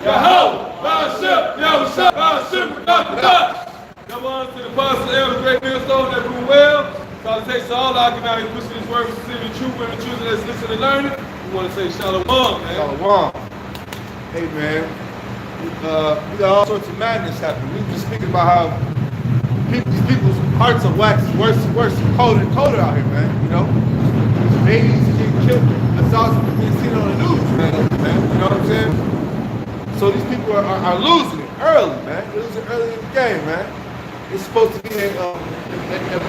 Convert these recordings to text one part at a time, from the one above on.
Yahoo! Bashir! Yahusha! Bashir! Bashir! Number one to the apostle, elder, great millstone that grew well. Salutations to all our Ghanaians pushing this word, receiving the truth, and the children that's listening and learning. We want to say shalom, man. Shalom. Hey, man. We got all sorts of madness happening. We were just speaking about how these people's hearts are waxing worse and worse, colder and colder out here, man. You know? These babies getting killed. That's all being seen on the news, man. You know what I'm saying? So these people are losing it early, man. They're losing early in the game, man. It's supposed to be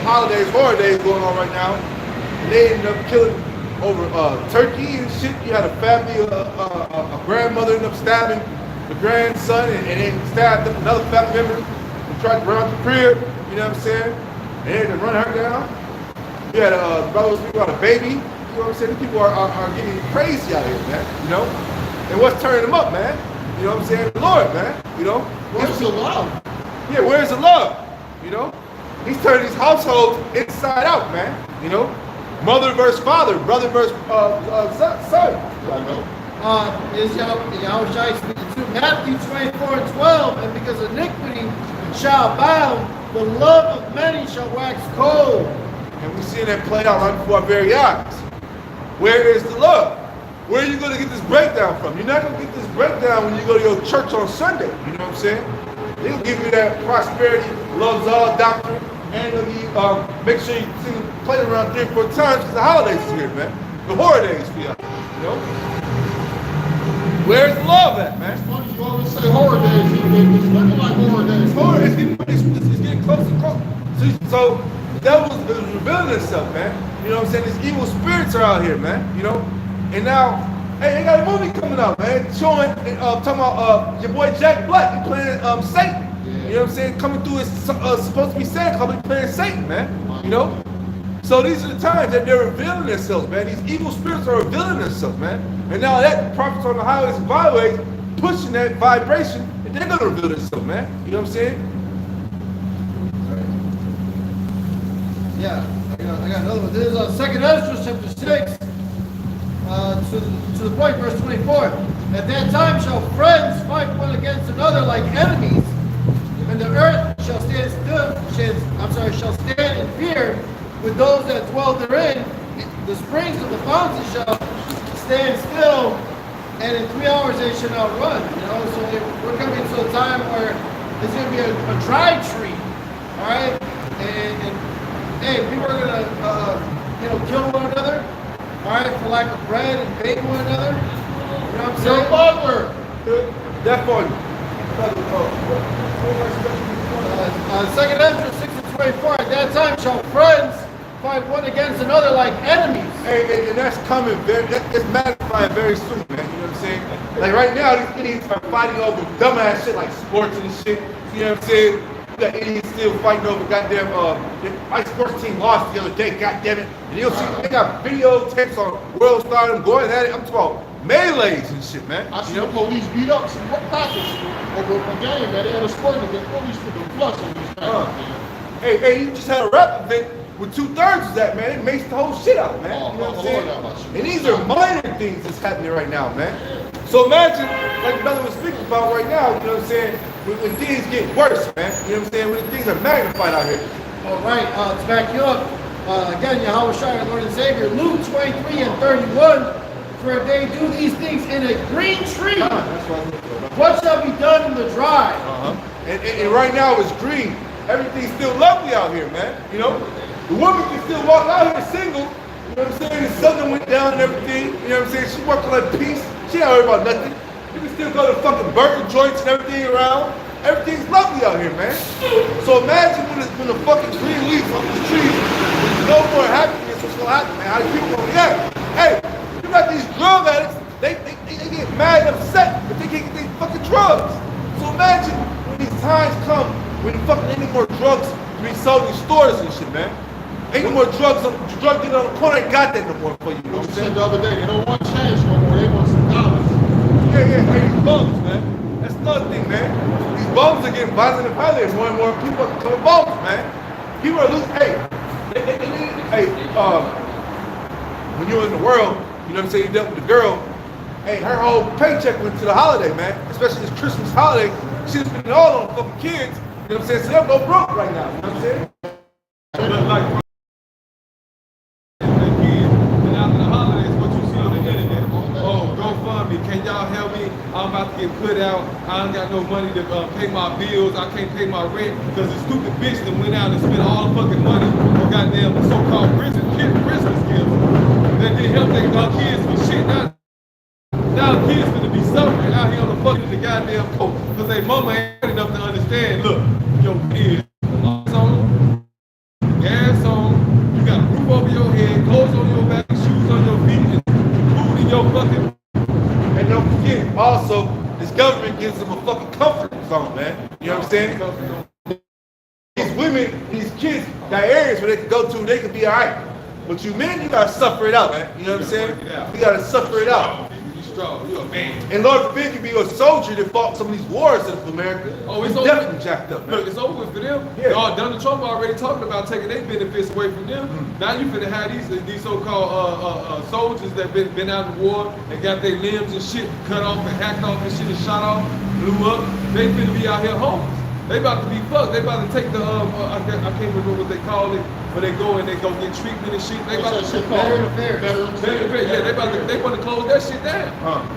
holidays, horror days going on right now. And they ended up killing over turkey and shit. You had a family, a grandmother ended up stabbing the grandson, and they stabbed another family member and tried to run out the crib. You know what I'm saying? And they had to run her down. You had a brother speaking about a baby. You know what I'm saying? These people are getting crazy out here, man. You know? And what's turning them up, man? You know what I'm saying? The Lord, man. You know? Where's the love? Yeah, where's the love? You know? He's turning these households inside out, man. You know? Mother versus father, brother versus son. Is Yahushua speaking to Matthew 24:12, and because iniquity shall abound, the love of many shall wax cold. And we're seeing that play out right before our very eyes. Where is the love? Where are you going to get this breakdown from? You're not going to get this breakdown when you go to your church on Sunday. You know what I'm saying? They'll give you that prosperity, loves all doctrine, and they'll give you, make sure you sing the play around 3 or 4 times because the holidays is here, man. The horror days for y'all. You know? Where's the love at, man? It's funny you always say horror days. It's looking like horror days. Horror is getting closer and closer. So the devil is revealing itself, man. You know what I'm saying? These evil spirits are out here, man. You know? And now, hey, they got a movie coming out, man, showing, talking about your boy Jack Black, he playing Satan. Yeah. You know what I'm saying? Coming through, it's supposed to be Santa Claus, he playing Satan, man. You know? So these are the times that they're revealing themselves, man. These evil spirits are revealing themselves, man. And now that prophets on the highways and byways pushing that vibration, and they're gonna reveal themselves, man. You know what I'm saying? Yeah, I got another one. This is 2nd Ezra chapter 6. To the point, verse 24. At that time shall friends fight one against another like enemies, and the earth shall stand in fear with those that dwell therein. The springs of the fountain shall stand still, and in 3 hours they shall not run. You know, so we're coming to a time where it's going to be a dry tree, all right? And hey, people are going to, kill one another. All right, for lack of bread and bake one another. You know what I'm saying? Butler. That for you. 2nd Ezra 6:24. At that time shall friends fight one against another like enemies. Hey, and that's coming it's magnifying very soon, man. You know what I'm saying? Like right now, these idiots are fighting over dumbass shit like sports and shit. You know what I'm saying? You got idiots still fighting over goddamn my sports team lost the other day, goddamn it. And you'll see they got videotapes on World Stardom going at it. I'm talking about melees and shit, man. I see the police beat up some practice over a game that they had a sport to get police for the flush on these guys. Hey, you just had a rap event with 2/3 of that, man. It makes the whole shit out, man. Oh, you know what I'm saying? Lord, and these are minor things that's happening right now, man. So imagine, like the brother was speaking about right now, you know what I'm saying, when things get worse, man. You know what I'm saying? When things are magnified out here. All right, to back you up, again, Yahushua, our Lord and Savior, Luke 23:31, for if they do these things in a green tree, what shall be done in the dry? And right now it's green. Everything's still lovely out here, man. You know? The woman can still walk out here single. You know what I'm saying? The sun went down and everything. You know what I'm saying? She working like peace. She don't worry about nothing. You can still go to fucking burger joints and everything around. Everything's lovely out here, man. So imagine when the fucking green leaves on these trees, there's no more happiness, what's gonna happen, man? How do people gonna react? Hey, you got these drug addicts, they get mad and upset if they can't get these fucking drugs. So imagine when these times come when fucking ain't no more drugs to be sold in stores and shit, man. Ain't no more drugs, drug dealer on the corner ain't got that no more for you. You know what I'm saying? The other day, they don't want change no more, they want some dollars. Yeah, hey, these bums, man. That's another thing, man. These bums are getting violent and violent. More and more people are becoming bums, man. People are losing, when you're in the world, you know what I'm saying, you dealt with a girl, Hey, her whole paycheck went to the holiday, man. Especially this Christmas holiday. She was spending it all on fucking kids. You know what I'm saying? So they'll go broke right now. You know what I'm saying? But like, the kids, and after the holidays, what you see on the internet? Oh, GoFundMe, can y'all help me? I'm about to get put out. I ain't got no money to pay my bills. I can't pay my rent because the stupid bitch that went out and spent all the fucking money for goddamn so-called Christmas gifts that didn't help their kids for shit. Now kids gonna be suffering out here on the fucking the goddamn coast because their mama ain't enough to understand. Look, your kids, lights on, gas on, you got a roof over your head, clothes on your back, shoes on your feet, and food in your fucking. And don't forget, also, this government gives them a fucking comfort zone, man. You know what I'm saying? These women, these kids, got areas where they can go to, they can be all right. But you men, you gotta suffer it out, man. You know what I'm saying? You gotta suffer it out. You're a man. And Lord forbid you be a soldier that fought some of these wars in America. Oh, it's definitely jacked up, man. Look, it's over for them. Yeah. Donald Trump already talking about taking their benefits away from them. Now you finna have these so-called soldiers that been out in war and got their limbs and shit cut off and hacked off and shit and shot off, blew up. They finna be out here homeless. They about to be fucked. They about to take the I can't remember what they call it, but they go and they go get treatment and shit. They about to shit Veteran Affairs. Yeah, they want to close that shit down.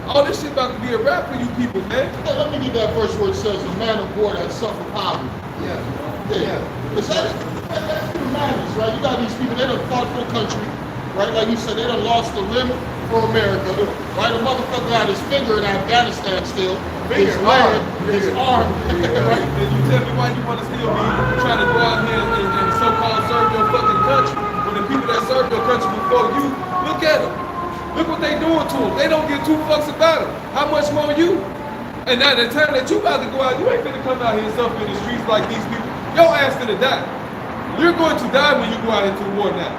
All this shit about to be a wrap for you people, man. Hey, let me get that verse where it says a man of war that suffer poverty. Yeah. Is that's human madness, right? You got these people, they done fought for the country, right? Like you said, they done lost a limb for America, right? A motherfucker got his finger in Afghanistan still, his leg, his arm, right? And you tell me why you want to still be trying to go out here and so-called serve your fucking country when the people that served your country before you, look at them. Look what they doing to them. They don't give two fucks about them. How much more you? And now the time that you about to go out, you ain't finna come out here and suffer in the streets like these people. Your ass finna die. You're going to die when you go out into war now.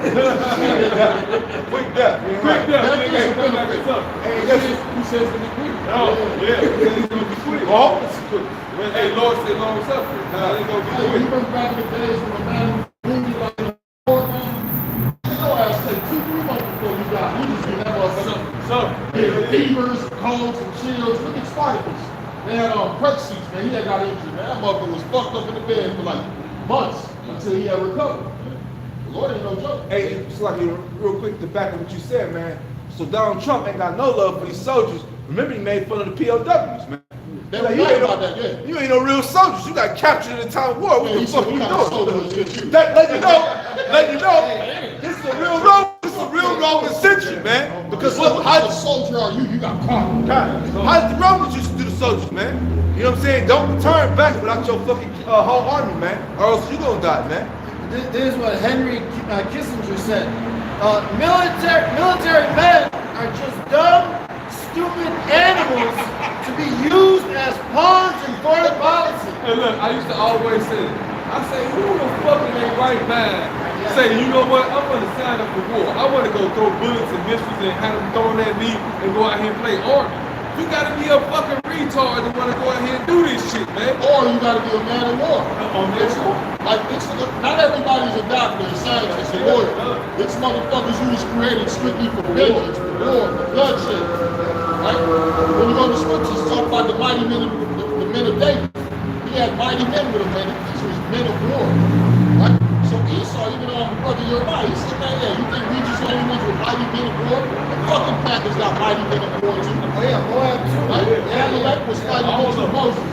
Quick death. Quick death. Nigga, come back and suffer. Who says to be quick? Oh, yeah, because he's gonna be quick. Oh, it's quick. When they Lord said long suffering, now they gonna be Hey, you quick. remember back in the days when a man wounded like a war man? Your ass take 2-3 months before you die. You just get that motherfucker. Yeah, fevers, colds, and chills. Look at Spartacus. They had prep seats, man. He had got injured, man. That motherfucker was fucked up in the bed for like months until he had recovered. The Lord ain't no joke. Hey, it's like real quick to back up what you said, man. So Donald Trump ain't got no love for these soldiers. Remember, he made fun of the POWs, man. They Like, were you right ain't about no, that, yeah. You ain't no real soldiers. You got captured in the time of war. What Yeah, the he fuck said, you "What kind of soldier doing? was this, you?" That let you know, this is a real Roman century, man. Because look, What kind of soldier are you? You got caught. how did the Romans used to do the soldiers, man? You know what I'm saying? Don't return back without your fucking whole army, man. Or else you gonna die, man. This is what Henry Kissinger said. Military men are just dumb, stupid animals to be used as pawns in foreign policy. Hey, look, I used to always say, I say, who the fuck in their right mind say, you know what, I'm gonna sign up for war. I wanna go throw bullets and missiles and have them thrown at me and go out here and play army. You gotta be a fucking retard to wanna go out here and do this shit, man. Or you gotta be a man of war. Man. Not everybody's a doctor, a scientist, a lawyer. This motherfuckers who was created strictly for vengeance, for war, for bloodshed. Right? When you go to scriptures, talk about the mighty men, the men of David. He had mighty men with him, man. These were men of war. Right? So Esau, even though I'm a brother Jeremiah, he said, man, yeah, you think we just the only ones with mighty men of war? The fucking Packers got mighty men of war too. Oh yeah, Moab too. Right? Amalek was fighting against Moses.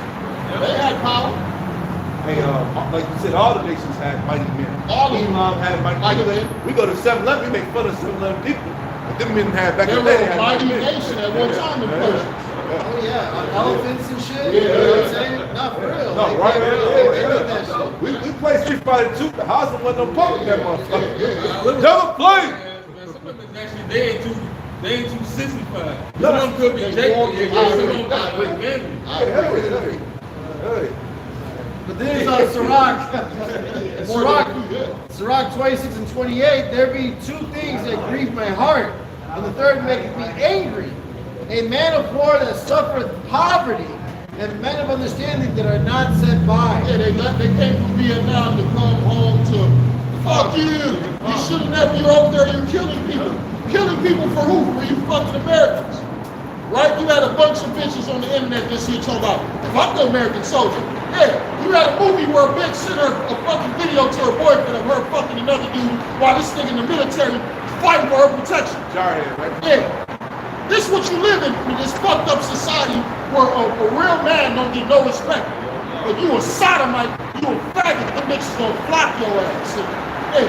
They had power. Hey, like you said, all the nations had mighty men. All of them Islam had mighty men. We go to 7-Eleven, we make fun of 7-Eleven people. But them men had back They in were the day. a mighty nation at one time in Persia. Oh yeah, on elephants and shit. Yeah. You know what I'm saying? Not for real. No, Like, right, they did that shit. We played Street Fighter 2. The house wasn't no punk with that motherfucker. Yeah. Never played. Some of them actually they ain't too sissified. No, Some of them could be they Jacob, walk yeah, in some of ivory. them got great memory. Hey. But then it's Sirach 26 and 28, there be two things that grieve my heart, and the third maketh me angry. A man of war that suffereth poverty, and men of understanding that are not sent by. Yeah, they came from Vietnam to come home to fuck you. You should have never. You're over there. You're killing people. killing people for who? For you fucking Americans. Right? You had a bunch of bitches on the internet this year talking about, fuck the American soldier. Yeah, you had a movie where a bitch sent her a fucking video to her boyfriend of her fucking another dude while this nigga in the military fighting for her protection. Jarhead, right? Yeah. This is what you live in this fucked up society where a real man don't get no respect. If you a sodomite, you a faggot, them bitches gonna flock your ass. Hey,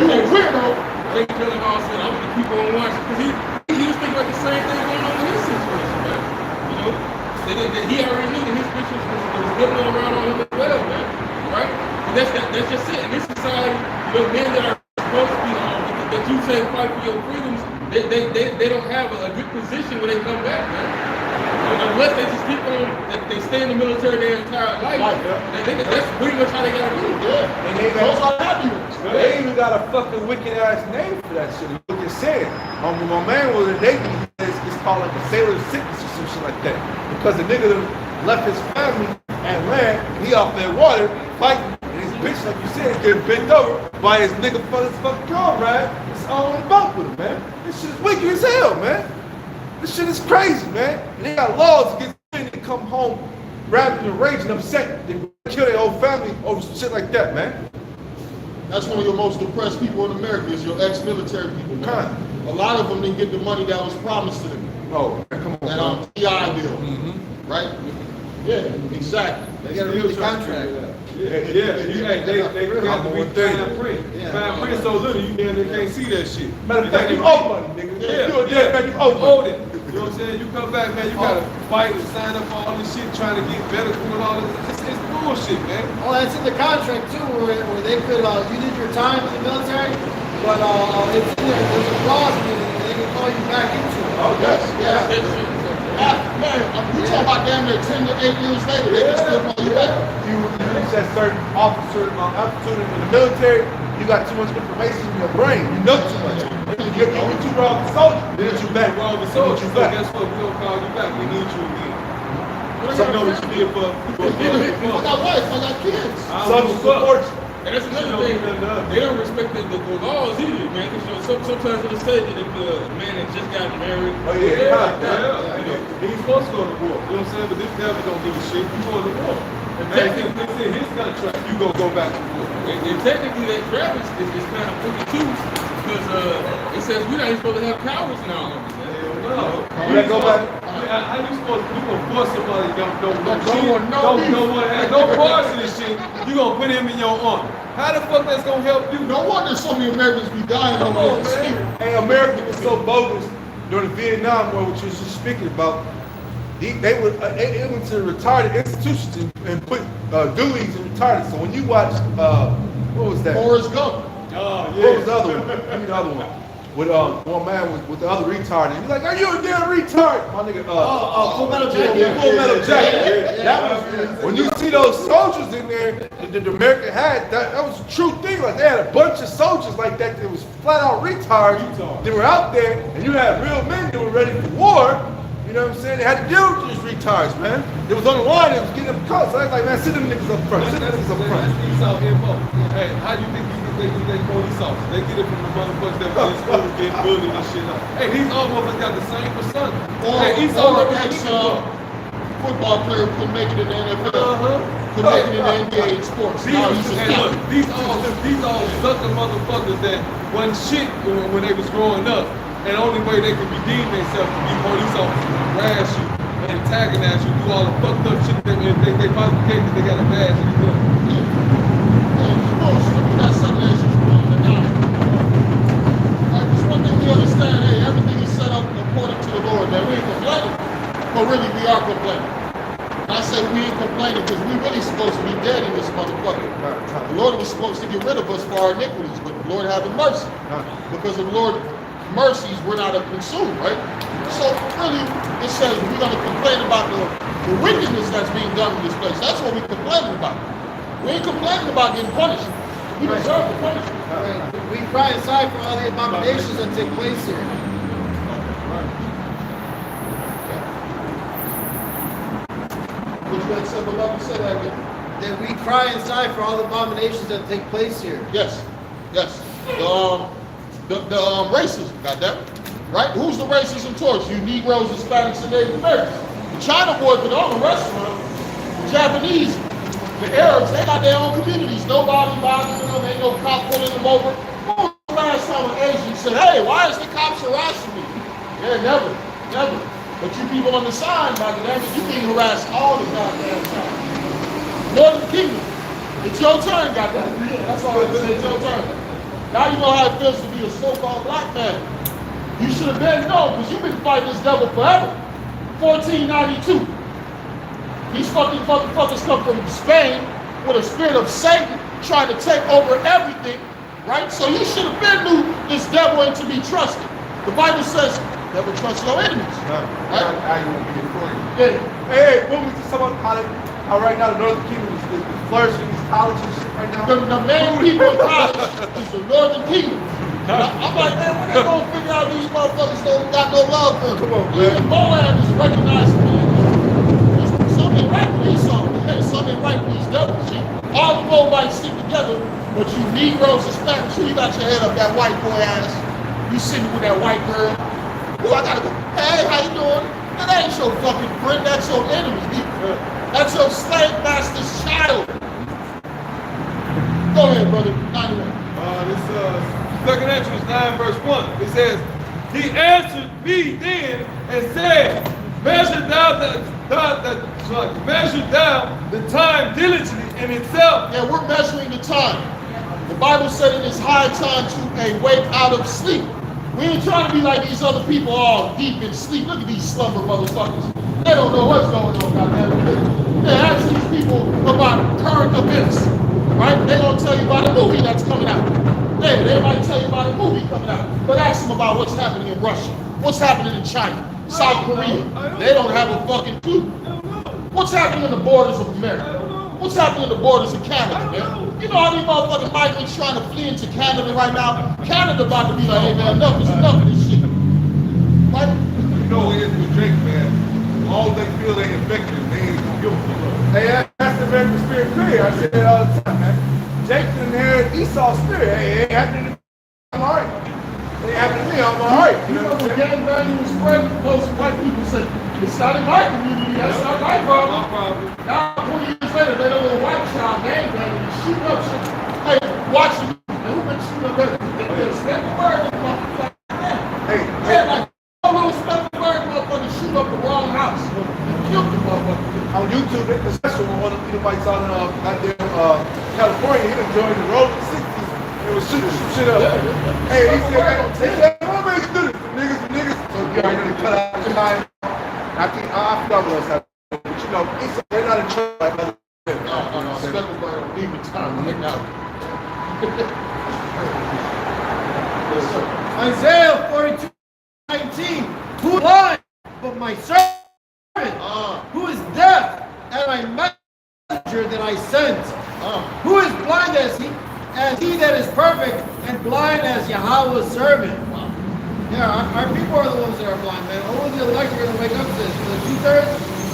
you a weirdo. They killing all said, I'm gonna keep on watching because he was thinking about the same thing going on in his situation, man. You know, he already knew that his bitch was getting around on him as well, man. Right? And that's just it. In this society, you know, men that are supposed to be that you say fight for your freedoms, they don't have a good position when they come back, man. Unless they just keep on, they stay in the military their entire life. That's pretty much how they gotta do it. Yeah. And they Those got, are happiness. they even got a fucking wicked ass name for that shit. Look at said. My man was in Navy, it's called like a sailor sickness or some shit like that. Because the nigga left his family and ran, and he off that water fighting, and his bitch, like you said, getting bent over by his nigga for his fucking comrade. It's all on the boat with him, man. This shit is wicked as hell, man. This shit is crazy, man. And they got laws against men that come home rabid and raging, upset. They kill their whole family over some shit like that, man. That's one of your most depressed people in America is your ex-military people, man. A lot of them didn't get the money that was promised to them. Oh, man, come on. That TI deal, right? Yeah, exactly. They gotta read the contract. They got to be fine print. Fine print so little you damn near can't see that shit. Matter of fact, you owe money, nigga. You owe it. You know what I'm saying? You come back, man, you gotta fight and sign up for all this shit, trying to get medical and all this. It's bullshit, man. Oh, that's in the contract too, where they could, you did your time in the military, but it's in there. There's a clause in it, and they can call you back into it. Oh, yes, yeah. Man, you talking about damn near 10 to 8 years later, they can still call you back. You reach that certain altitude in the military, you got too much information in your brain. You know too much. You're too wrong with soldier. They need you back. Wrong with soldier. So guess what? We don't call you back. We need you again. So you know what you did for I got wife, I got kids. Social support. And that's another thing. They don't respect the laws either, man. Because sometimes it'll say that if a man that just got married, he's supposed to go to war. You know what I'm saying? But this devil don't give a shit. You going to war. And technically, it's in his contract. You gonna go back to war. And technically, that Travis is kind of put too, because it says we're not even supposed to have cowards now. No. Go back. How you supposed to? You gonna force somebody don't want to have no parts of this shit? You gonna put him in your arm? How the fuck that's gonna help you? No wonder so many Americans be dying over this. Hey, America was so bogus during the Vietnam War, which you was just speaking about. They went to retarded institutions and put duties in retarded. So when you watch, what was that? Forrest Gump. Oh yeah. What was the other one? Give me the other one. With one man with the other retard, and he's like, "Are you a damn retard?" My nigga. Full Metal Jacket. Full Metal Jacket. That was when you see those soldiers in there that America had. That was a true thing. Like they had a bunch of soldiers like that. That was flat out retards. They were out there, and you had real men that were ready for war. You know what I'm saying? They had to deal with these retards, man. It was on the line. It was getting them cut. So I was like, man, sit them niggas up front. Sit them niggas up front. That's Esau info. Hey, how do you think they police officers? They get it from the motherfuckers that were in school getting bullied and shit. Hey, these all motherfuckers got the same persona. Hey, Esau football player couldn't make it in the NFL. Couldn't make it in the NBA in sports. These all sucker motherfuckers that wasn't shit when they was growing up. And the only way they can redeem themselves to be police officers, harass you, and antagonize you, do all the fucked up shit they possibly can't because they got a badge and a gun. That's something that's just wrong to die. Just one thing we understand, hey, everything is set up according to the Lord. That we ain't complaining, but really we are complaining. And I say we ain't complaining because we really supposed to be dead in this motherfucker. The Lord was supposed to get rid of us for our iniquities, but the Lord having mercy. Because of the Lord mercies, we're not consumed, right? So really, it says we're going to complain about the wickedness that's being done in this place. That's what we're complaining about. We ain't complaining about getting punished. We deserve the punishment. We cry inside for all the abominations that take place here. What you had said, beloved, say that again. That we cry inside for all the abominations that take place here. Yes, yes. The racism, goddamn. right? Who's the racism towards? You Negroes, Hispanics, and Native Americans. The China boys, but all the restaurants, the Japanese, the Arabs, they got their own communities. Nobody bothering them, ain't no cop pulling them over. When was the last time an Asian said, hey, why is the cops harassing me? Yeah, never, never. But you people on the side, my damn it, you being harassed all the goddamn time. Northern Kingdom, it's your turn, goddamn. That's all I say, it's your turn. Now you know how it feels to be a so-called black man. You should have been known, because you've been fighting this devil forever. 1492. These fucking fuckers come from Spain with a spirit of Satan trying to take over everything, right? So you should have been knew this devil ain't to be trusted. The Bible says, never trust your enemies. Right? I won't be for you. Yeah. Hey, what was this about how right now the Northern Kingdom is flourishing these colleges and shit right now? The main people in college is the Northern Kingdom. I'm like, man, when they gonna figure out these motherfuckers don't got no love for them? Come on, man. Even Moab is recognized, man. Some ain't right for these songs, some ain't right for these devils. See? All the Moabites stick together, but you Negroes, Hispanics, you got your head up that white boy ass. You sitting with that white girl. Ooh, I gotta go, hey, how you doing? That ain't your fucking friend, that's your enemy. That's your slave master's child. Go ahead, brother. 91. This 2nd Entrance 9 verse 1. It says, he answered me then and said, measure down the time diligently in itself. Yeah, we're measuring the time. The Bible said it is high time to awake out of sleep. We ain't trying to be like these other people all deep in sleep. Look at these slumber motherfuckers. They don't know what's going on, goddamn. They ask these people about current events, right? They gonna tell you about a movie that's coming out. Yeah, they might tell you about a movie coming out. But ask them about what's happening in Russia, what's happening in China, South Korea. They don't have a fucking clue. What's happening in the borders of America? What's happening in the borders of Canada, man? You know how these motherfucking migrants trying to flee into Canada right now? Canada about to be like, hey man, enough is enough of this shit. Right? You know it is with Drake, man. All they feel they infected, they ain't gonna give a fuck. Hey, that's the American spirit clear. I say it all the time, man. Jake didn't inherit Esau's spirit. Hey, it ain't happening to me. I'm alright. It ain't happening to me. I'm alright. You know, when gang banging was spread, most white people say, it's not in my community, that's not my problem. Now, 20 years later, they don't know white child gang banging and shooting up shit. Hey, watch them. And who been shooting up there? They spent the word in motherfucker. Hey, Like, all those spent the word motherfuckers shoot up the wrong house. And killed the motherfucker. on YouTube, the special one of the Edomites out in California, he done joined the Rolling 60s and was shooting some shit up. Hey, he said, what makes you do this? The niggas. So you already cut out the time. I forgot what else happened. But you know, he said they're not in trouble like other people. No. Spent the word on demon time. Look out. Yes, sir. Isaiah 42:19. Who is blind but my servant? Who is deaf and my messenger that I sent? Who is blind as he that is perfect, and blind as Yahweh's servant? Yeah, our people are the ones that are blind, man. Only the elect are going to wake up to this. The 2/3,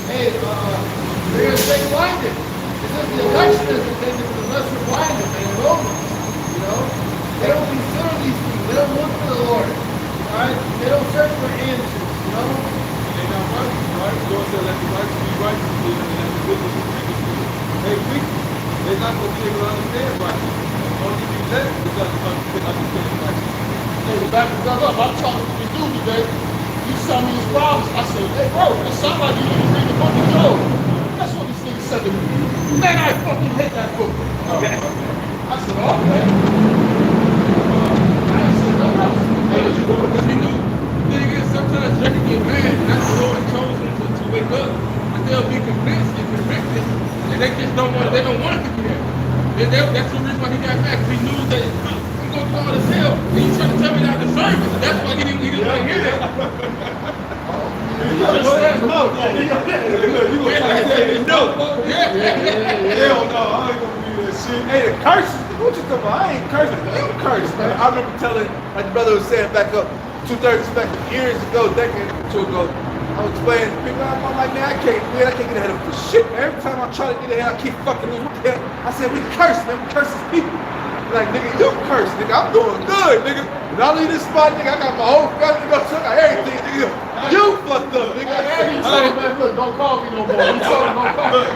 hey, they're going to stay blinded. It's just the election is the thing that's the lesser blinded, man. Romans, you know? They don't consider these things. They don't look for the Lord. All right? They don't search for answers, you know? They're not righteous, right? The Lord said, let the righteous be righteous, and let the wicked be wicked. They wicked. They're not going to be able to understand righteousness. Only if you let them understand righteousness. Hey, the back is up. I'm talking to the dude today. He sent me his problems. I said, hey, bro, it sounds like you need to read the book of Job. That's what this nigga said to me. Man, I fucking hate that book. Okay. I said, okay. I said, no, no. Because he knew, the thing is, sometimes Jack can get mad, and that's the Lord chose him to wake up. And they'll be convinced and convicted, and they just don't want it to be there. That's the reason why he got back, because he knew that I'm going to call it hell. And he's trying to tell me that the service, and that's why he didn't want to hear that. Hell no, I ain't gonna do that shit. Hey, the curses. What you talking about? I ain't cursing. You cursed, man. I remember telling, like the brother was saying back up, 2/3 back years ago, decade or two ago. I was explaining to people, I'm like, man, I can't get ahead of this shit, man. Every time I try to get ahead, I keep fucking losing. What the hell? I said, we curse, man. We curse as people. Like, nigga, you curse, nigga. I'm doing good, nigga. When I leave this spot, nigga, I got my whole family to go check out everything, nigga. You fucked up, nigga. He told him, man, look, don't call me no more. He told him, don't call me.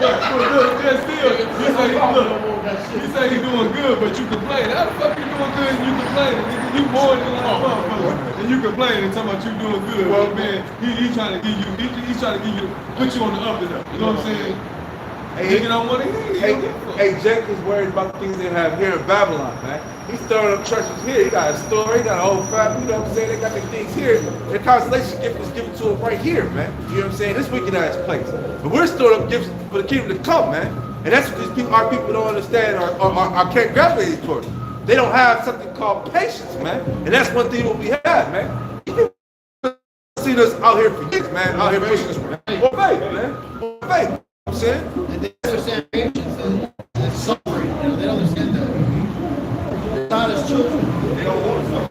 Look, still, he say he doing good, but you complain. How the fuck you doing good and you complaining? Nigga, you more than like motherfucker. And you complaining and talking about you doing good. Well, man, he trying to give you, he's trying to give you, put you on the up and up. You know what I'm saying? Hey, nigga don't want to hear you. Hey, Jake is worried about the things they have here in Babylon, man. He's throwing up churches here. He got a store, he got a whole family, you know what I'm saying? They got their things here. Their consolation gift is given to him right here, man. You know what I'm saying? This wicked ass place. But we're storing up gifts for the kingdom to come, man. And that's what these people, our people don't understand or can't gravitate towards. They don't have something called patience, man. And that's one thing what we have, man. You see us out here for years, man. Out here pushing us, man. More faith, man. More faith. You know what I'm saying? And they understand patience and suffering. You know, they don't understand that. They're not as children. They don't want to suffer.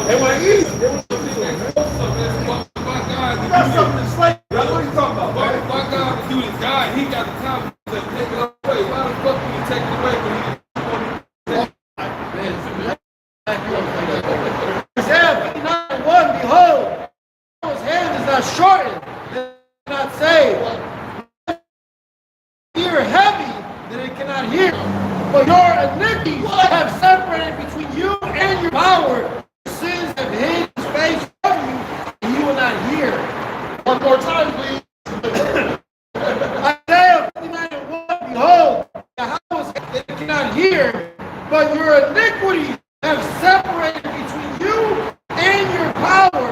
They want to eat. They want to eat, man. You got something to slay. That's what he's talking about, man. Why God to do this? God, he got the time to take it away. Why the fuck would he take it away when he Isaiah 59:1, behold, his hand is not shortened, that it cannot save. Ear heavy, that it cannot hear. But your iniquities have separated between you and your power. Your sins have hid his face from you, and you will not hear. One more time, please. Isaiah 59:1, behold, the house that it cannot hear, but your iniquities have separated between you and your power,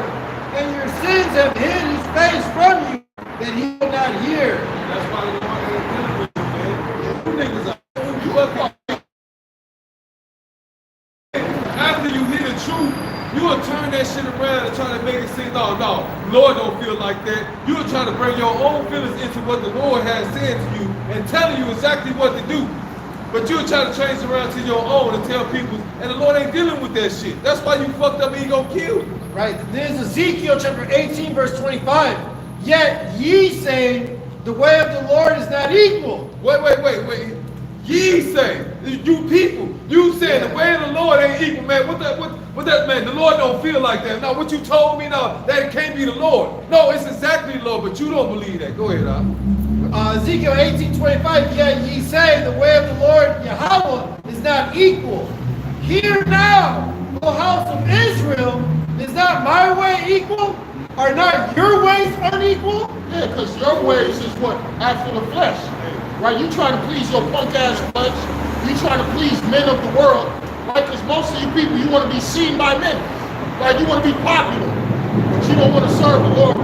and your sins have hid his face from you, that he will not hear. That's why they want to deal with you, man. You niggas are you up. After you hear the truth, you will turn that shit around and try to make it seem, no, Lord don't feel like that. You will try to bring your own feelings into what the Lord has said to you and telling you exactly what to do. But you'll try to change it around to your own and tell people, and the Lord ain't dealing with that shit. That's why you fucked up and he gonna kill you. Right. There's Ezekiel chapter 18, verse 25. Yet ye say, the way of the Lord is not equal. Wait. Ye say, you people, you saying the way of the Lord ain't equal, man. What that man? The Lord don't feel like that. Now, what you told me now, that it can't be the Lord. No, it's exactly the Lord, but you don't believe that. Go ahead, Ezekiel 18:25. Yet ye say, the way of the Lord Yahweh is not equal. Hear now, O house of Israel, is not my way equal? Are not your ways unequal? Yeah, because your ways is what? After the flesh. Right? You trying to please your punk ass flesh. You trying to please men of the world. Right? Because most of you people, you want to be seen by men. Right? You want to be popular. But you don't want to serve the Lord.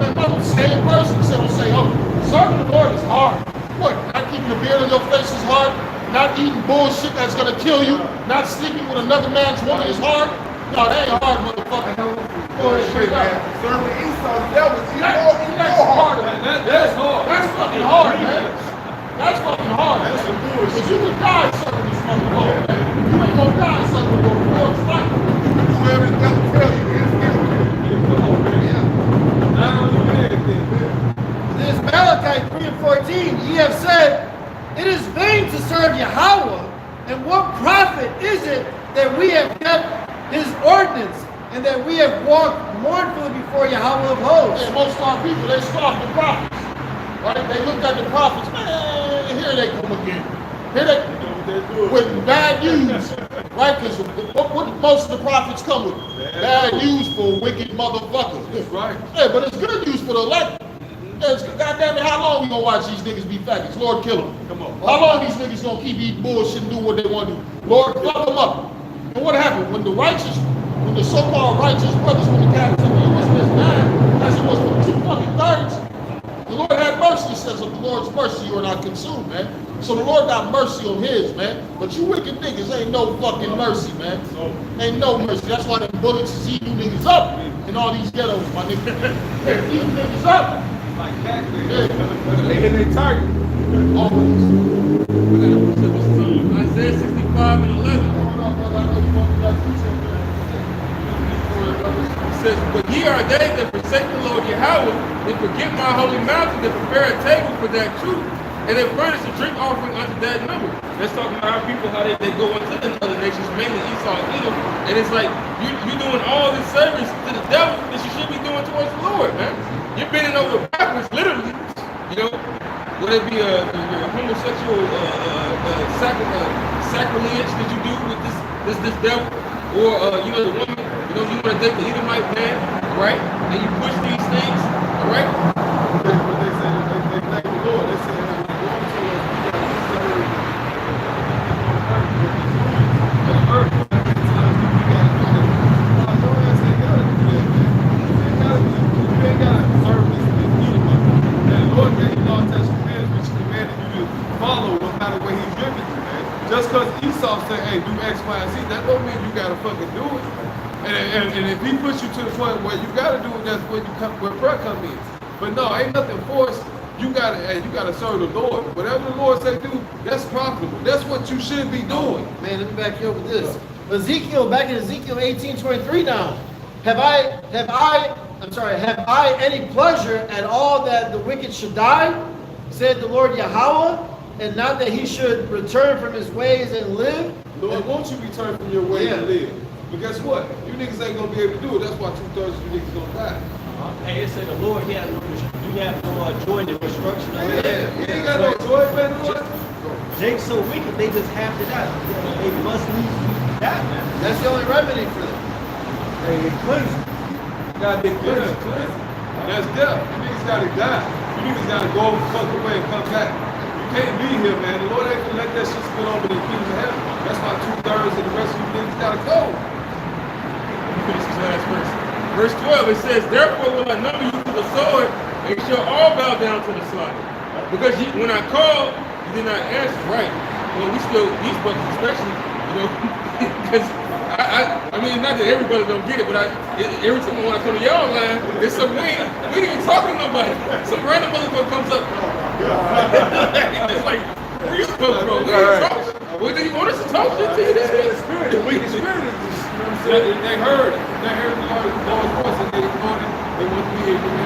And the same person will say, oh, serving the Lord is hard. What? Not keeping the beard on your face is hard. Not eating bullshit that's going to kill you. Not sleeping with another man's woman is hard. No, that ain't hard, motherfucker. Bullshit, man. Serving Esau, that was That's harder. That's hard. That's fucking hard, man. That's fucking hard. That's some bullshit. Because you would die serving this motherfucker, man. You ain't gonna die serving the Lord's fight. whoever the devil tells you is This Malachi 3 and 14, ye have said, it is vain to serve Yahweh, and what profit is it that we have kept his ordinance, and that we have walked mournfully before Yahweh of hosts? And most of our people, they scoff the prophets. Right? They looked at the prophets, man, here they come again. Here they with bad news. Right? Because what most of the prophets come with? Bad news for wicked motherfuckers. That's right. Yeah, but it's good news for the elect. Goddamn it, how long we gonna watch these niggas be faggots? Lord, kill them. Come on. How long these niggas gonna keep eating bullshit and do what they want to do? Lord, fuck them up. And what happened? When the so-called righteous brothers from the captivity wasn't as bad as it was for 2 fucking thirds, the Lord had mercy. He says, of the Lord's mercy you are not consumed, man. So the Lord got mercy on his, man. But you wicked niggas ain't no fucking mercy, man. Ain't no mercy. That's why them bullets is eating you niggas up in all these ghettos, my nigga. They're eating niggas up. Like that, They hit their target. Always. Isaiah 65 and 11. It says, but ye are they that forsake the Lord Yahweh, and forget my holy mountain, that prepare a table for that truth, and then furnish a drink offering unto that number. That's talking about our people, how they go into the other nations, mainly Esau and Edom. And it's like, you're doing all this service to the devil that you should be doing towards the Lord, man. You're bending over backwards, literally, you know, whether it be a homosexual sacrilege that you do with this devil, or, you know, the woman, you know, you want to date the Edomite man, all right? And you push these things, all right? But they say, they thank the Lord. They say, when you go into it, you got to serve the earth. Follow no matter what he's giving you, man. Just because Esau said, hey, do X, Y, and Z, that don't mean you gotta fucking do it. And if he puts you to the point where you gotta do it, that's when you come, where prayer comes in. But no, ain't nothing forced. You gotta serve the Lord. Whatever the Lord say do, that's profitable. That's what you should be doing. Man, let me back you up with this. Ezekiel, back in Ezekiel 18:23 now. Have I any pleasure at all that the wicked should die? Said the Lord Yahweh, and not that he should return from his ways and live? Lord, won't you return from your way and live? But guess what? You niggas ain't gonna be able to do it. That's why 2/3 of you niggas gonna die. Hey, it said the Lord, he has no, you have no joy in the destruction of the Yeah, you ain't got no joy, man. Jake's so wicked, they just have to die. They must needs die, man. That's the only remedy for them. Hey, cleanse. Gotta be cleansed. That's death. You niggas gotta die. You niggas gotta go fuck away and come back. You can't be here, man. The Lord ain't gonna let that shit spill over the kingdom of heaven. That's why 2/3 of the rest of you niggas gotta go. Finish this last verse. Verse 12, it says, therefore will I number you to the sword, and you shall all bow down to the slaughter. Because when I called, you did not answer. Right. Well, we still, these brothers especially, you know, because I mean, not that everybody don't get it, but every time when I come to y'all line, there's some we ain't even talking to nobody. Some random motherfucker comes up. It's like, where you come from? We ain't talking. Well, do you want us to talk shit to you this week? The wicked spirit is this. They heard the Lord's voice and they ignored it. They want to be able to,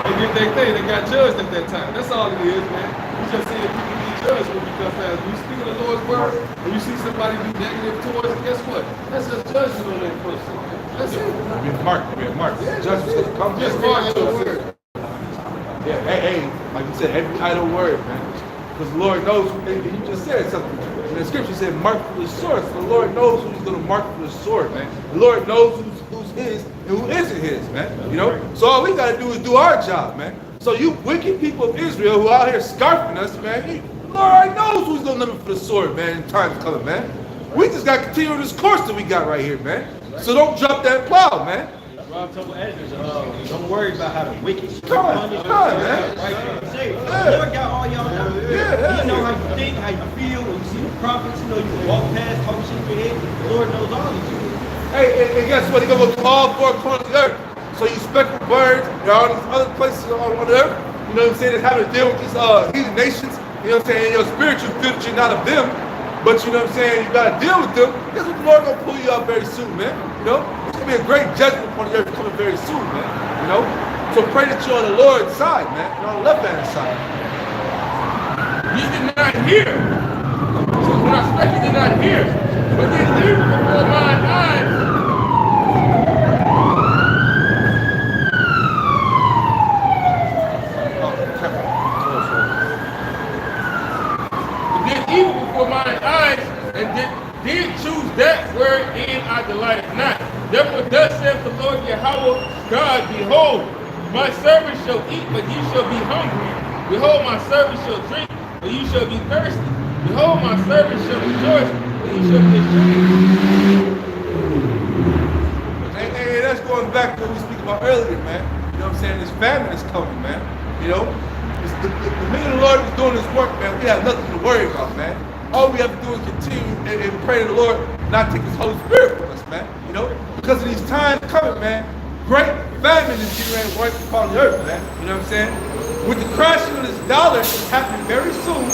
they did their thing. They got judged at that time. That's all it is, man. We just seeing people be judged because as you speak of the Lord's word and you see somebody be negative towards it, guess what? That's just judgment on that person. That's it. Being marked. Yeah. Judgment's gonna come. Just mark your word. Yeah, hey, like you said, every idle word, man. Because the Lord knows, he just said something. And the scripture said, mark for the sword. So the Lord knows who's going to mark for the sword, man. The Lord knows who's his and who isn't his, man. You know? So all we got to do is do our job, man. So you wicked people of Israel who out here scarfing us, man, the Lord already knows who's going to number for the sword, man, in time's coming, man. We just got to continue this course that we got right here, man. So don't drop that plow, man. Rob told Ezra, don't worry about how the wicked should Come on, man. Right? Say, the Lord got all y'all down. He know how you think, how you feel, when you see the prophets, you know you can walk past, talk shit in your head. The Lord knows all of you. Hey, and guess what? He's going to go to all four corners of the earth. So you speckled birds, there are all these other places on the earth, you know what I'm saying, that's having to deal with these heathen nations, you know what I'm saying, and your spiritual feel that you're not of them, but you know what I'm saying, you got to deal with them. Guess what? The Lord going to pull you out very soon, man, you know? It's going to be a great judgment upon the earth coming very soon, man, you know? So pray that you're on the Lord's side, man, you're on the left-hand side. He did not hear. So when I speak, he did not hear. But then even before mine eyes, even before mine eyes, and did choose that wherein I delighted not. Therefore thus saith the Lord Yahweh God, behold, my servant shall eat, but ye shall be hungry. Behold, my servant shall drink, but ye shall be thirsty. Behold, my servant shall rejoice, but ye shall be ashamed. Hey, that's going back to what we speak about earlier, man. You know what I'm saying? This famine is coming, man. You know? The minute the Lord is doing his work, man, we have nothing to worry about, man. All we have to do is continue and pray to the Lord not take his Holy Spirit from us, man. You know? Because of these times coming, man, great famine is getting ready to wipe upon the earth, man. You know what I'm saying? With the crashing of this dollar happening very soon,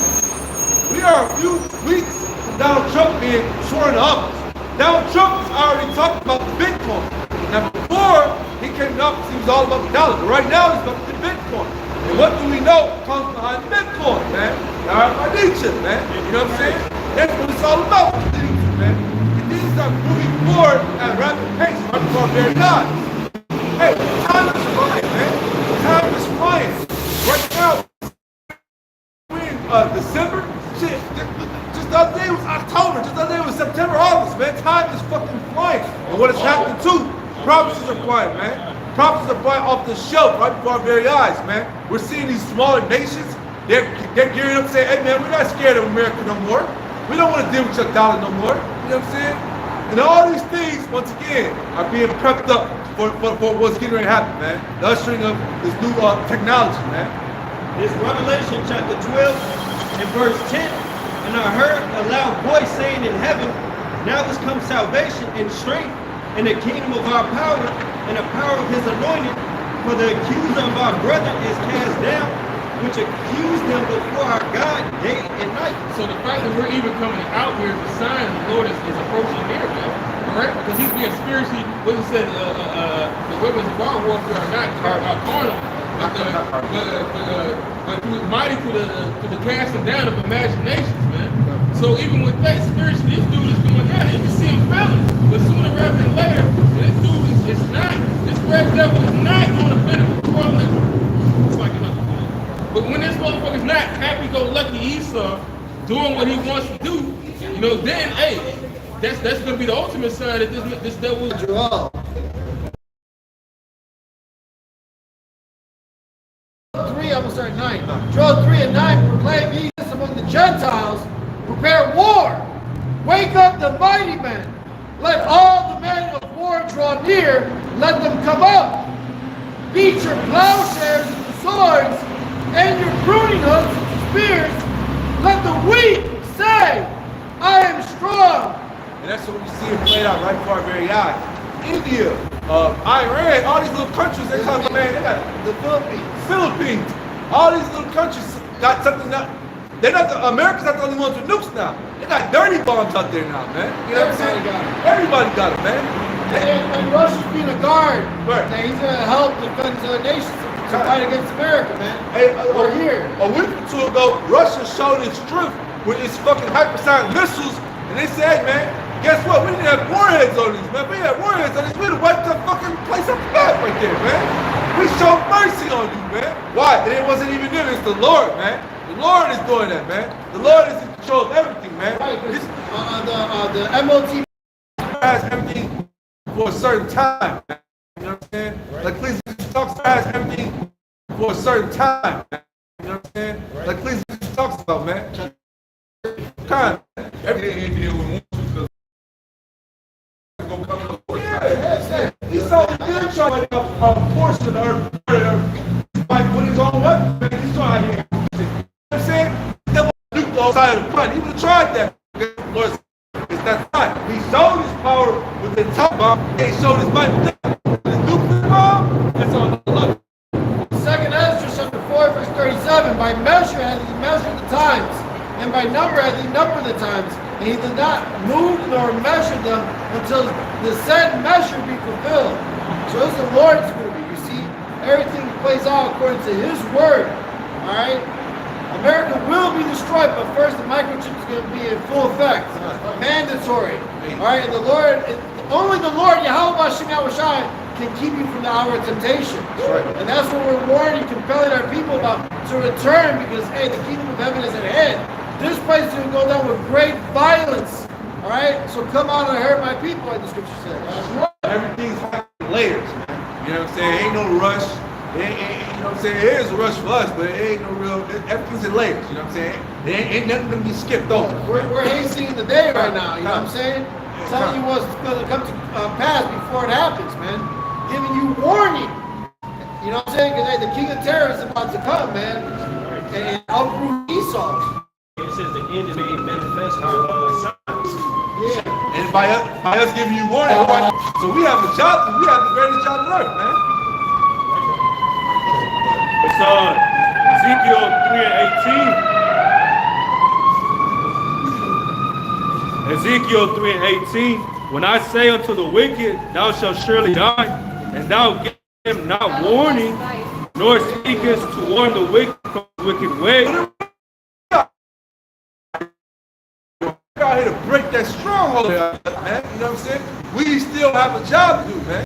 we are a few weeks from Donald Trump being sworn to office. Donald Trump has already talked about the Bitcoin. Now before he came to office, he was all about the dollar. But right now he's about the Bitcoin. And what do we know comes behind Bitcoin, man? each other, man. You know what I'm saying? That's what it's all about, man. And things are moving forward at a rapid pace, right before our very eyes. Hey, time is flying, man. Time is flying. Right now, we're in December. Shit, just the other day was October. Just the other day was September, August, man. Time is fucking flying. And what is happening too? Prophecies are flying, man. Prophecies are flying off the shelf right before our very eyes, man. We're seeing these smaller nations. They're gearing up saying, hey, man, we're not scared of America no more. We don't want to deal with your dollar no more. You know what I'm saying? And all these things, once again, are being prepped up for what's getting ready to happen, man. The ushering of this new technology, man. This Revelation chapter 12 and verse 10. And I heard a loud voice saying in heaven, now is come salvation and strength and the kingdom of our power and the power of his anointed. For the accuser of our brethren is cast down, which accused them before our God day and night. So the fact that we're even coming out here is a sign the Lord is approaching near, man. Correct? Because he's being spiritually, what he said, the weapons of our warfare are not carnal, but mighty to the casting down of imaginations, man. So even with that, spiritually, this dude is going down. You can see him failing, but sooner rather than later, this dude is not, this red devil is not going to benefit from it. It's like another thing. But when this motherfucker's not happy-go-lucky Esau doing what he wants to do, you know, then, hey, that's going to be the ultimate sign that this devil is. Joel 3, I'm going to start 9. Joel 3 and 9, proclaim ye this among the Gentiles, prepare war, wake up the mighty men, let all the men of war draw near, let them come up, beat your plowshares into swords, and your pruning hooks into spears, let the weak say, I am strong. And that's what we see it played out right before our very eyes. India, Iran, all these little countries, they talk about, man, they got the Philippines. All these little countries got something that they're not America's not the only ones with nukes now. They got dirty bombs out there now, man. You know what I'm saying? Everybody got it, man. And Russia's being a guard. Right. And he's going to help defend other nations to fight against America, man. Hey, We're here. A week or two ago, Russia showed its strength with its fucking hypersonic missiles, and they said, hey, man, guess what? We didn't have warheads on these, man. If we had warheads on these, we'd have wiped the fucking place up the map right there, man. We showed mercy on you, man. Why? And it wasn't even them, it's the Lord, man. The Lord is doing that, man. The Lord is in control of everything, man. Right, the MOT has everything for a certain time, man. You know what I'm saying? Right. Like Ecclesiastes talks has everything for a certain time, man. You know what I'm saying? Right. Like Ecclesiastes talks about, man. Time. Everything he did with yeah. He saw the good trying to a portion of the earth. Like with his own weapon, man. He's trying to. You know what I'm saying? He never nuked the side of the front. He would have tried that. Lord, it's that time. He showed his power with the top bomb. He showed his might with the nuclear bomb. That's on the left. 2nd Ezra chapter 4, verse 37. By measure hath he measured the times, and by number hath he numbered the times. And he did not move nor measure them until the said measure be fulfilled. So it's the Lord's movie. You see, everything plays out according to his word. Alright? America will be destroyed, but first the microchip is going to be in full effect. Mandatory. Alright, and the Lord, only the Lord, Yahweh Shai, can keep you from the hour of temptation. Right. And that's what we're warning, compelling our people about to return, because hey, the kingdom of heaven is at hand. This place is going to go down with great violence. Alright? So come out and hurt my people, like the scripture says. Everything's happening in layers, man. You know what I'm saying? Ain't no rush. You know what I'm saying? It is a rush for us, but it ain't no real, everything's in layers, you know what I'm saying? There ain't nothing gonna be skipped over. We're hastening the day right now, you know what I'm saying? Telling you what's gonna come to pass before it happens, man. Giving you warning. You know what I'm saying? Because hey, the king of terror is about to come, man. And uproot Esau. It says the end is made manifest in our signs. Yeah. And by us giving you warning, so we have a job, we have the greatest job on earth, man. It's Ezekiel 3 and 18. Ezekiel 3 and 18. When I say unto the wicked, thou shalt surely die, and thou give him not warning, nor speakest to warn the wicked from the wicked way, out here to break that stronghold, man. You know what I'm saying? We still have a job to do, man.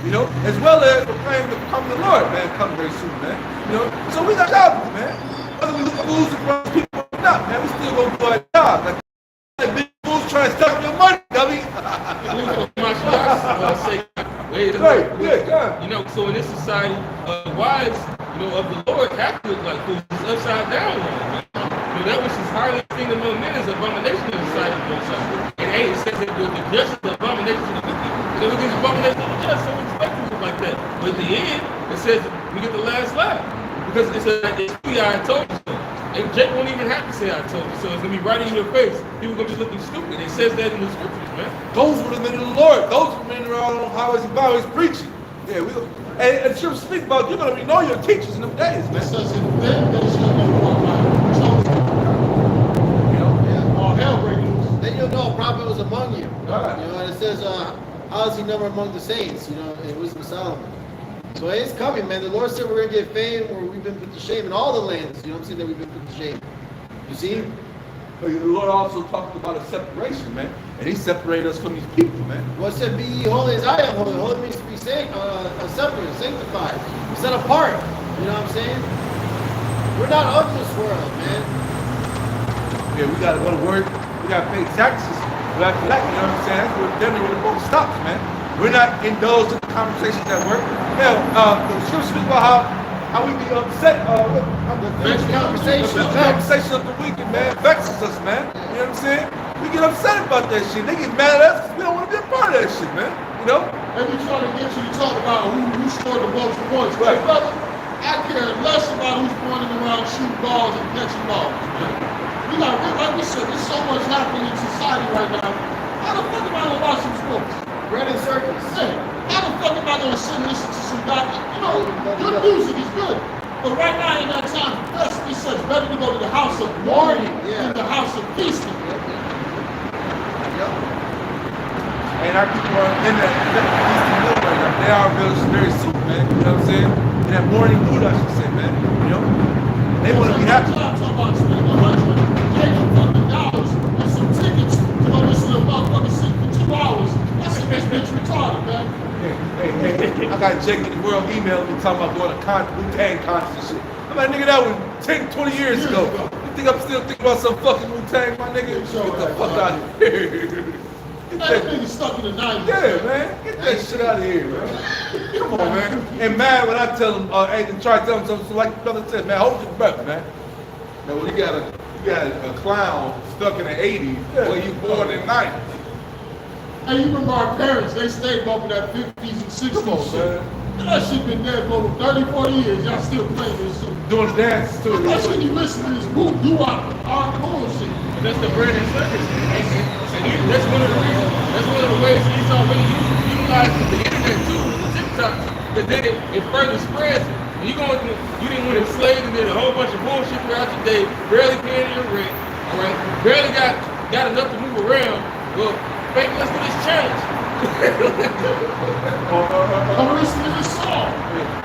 You know, as well as proclaim the coming of the Lord, man, come very soon, man. You know, so we got a job to do, man. Whether we look fools and run people or not, man, we still gonna do our job. Like big fools trying to stuff your money, dummy. You know, so in this society, wives, you know, of the Lord have to look like fools. It's upside down. You know, that which is hardly seen among men is abomination in the sight of the Most High. And hey, it says that the just is the abomination of the wicked. So it is abomination of the just, so we expect it like that. But at the end, it says we get the last laugh. Because it says, I told you so. And Jake won't even have to say I told you so. It's going to be right in your face. People going to be looking stupid. It says that in the scriptures, man. Those were the men of the Lord. Those were men around on highways and byways preaching. Yeah, and sure speak about you're going to know your teachers in them days, man. It says, in them they shall know what my chosen. You know, yeah. All hell breaking loose. Then you'll know a prophet was among you. Right. You know, and it says, how is he numbered among the saints? You know, in Wisdom of Solomon. So it's coming, man. The Lord said we're going to get fame where we've been put to shame in all the lands. You know what I'm saying? That we've been put to shame. You see? But the Lord also talked about a separation, man. And he separated us from these people, man. What said, be ye holy as I am holy. Holy means to be separate, sanctified, set apart. You know what I'm saying? We're not of this world, man. Yeah, we got to go to work. We got to pay taxes. But after that, you know what I'm saying? That's where the boat stops, man. We're not indulged in conversations at work. Yeah, the scripture speaks about how we be upset. The conversation of the weekend, man, vexes us, man. You know what I'm saying? We get upset about that shit. They get mad at us because we don't want to be a part of that shit, man. You know? And we trying to get you to talk about who scored the most points. Right. Hey, brother, I care less about who's running around shooting balls and catching balls. You know, like we said, there's so much happening in society right now. How the fuck am I gonna watch some sports? Bread and circus. Hey, how the fuck am I gonna sit and listen to some doctor? You know, good music is good. But right now in that time, it says better to go to the house of mourning than the house of feasting. And our people are in that feasting mood right now. They are very soon, man. You know what I'm saying? In that morning mood, I should say, man. You know? They want to be happy. I'm talking about spending $180 and some tickets to go listen to a motherfucker sing for 2 hours. That's a bitch retarded, man. Hey, I got Jake in the world emailing me talking about doing a Wu-Tang concert and shit. I'm like, nigga, that was 10, 20 years ago. You think I'm still thinking about some fucking Wu-Tang, my nigga? Get the fuck out of here. That nigga stuck in the 90s. Yeah, man. Get that shit out of here, man. Come on, man. And man, when I tell him, hey, try to tell him something, like the brother said, man, hold your breath, man. Now, when you got a clown stuck in the 80s, well, you born in the 90s. Hey, you remember our parents, they stayed bumping that 50s and 60s Come on, shit. man. That shit been dead for over 30, 40 years. Y'all still playing this shit. Doing the dance, too. Why should you listen to this woo doo-wop hardcore shit? That's the bread and circus. And that's one of the reasons. That's one of the ways Esau really utilizes the internet too, the TikTok, because then it further spreads. And you didn't want to slave and did a whole bunch of bullshit throughout your day, barely paying your rent, all right? Barely got enough to move around. Well, baby, let's do this challenge. I'm listening to this song.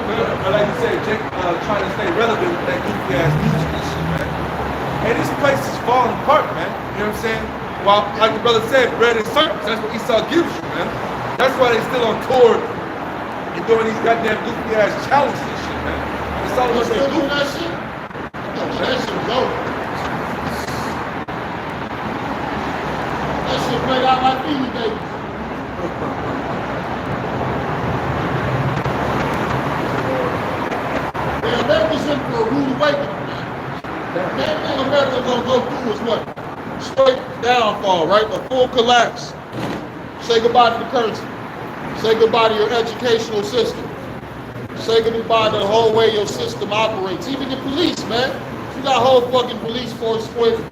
But like you said, Jake trying to stay relevant with that goofy ass music and shit, man. Hey, this place is falling apart, man. You know what I'm saying? Well, like the brother said, bread and circus, that's what Esau gives you, man. That's why they still on tour and doing these goddamn goofy ass challenges and shit, man. It's all You about still that doing goofy. that shit? That shit was over. That shit played out like Beanie Babies. The America's in for a rude awakening, man. Main thing America's gonna go through is what? Straight downfall, right? A full collapse. Say goodbye to the currency. Say goodbye to your educational system. Say goodbye to the whole way your system operates. Even the police, man. You got a whole fucking police force quitting,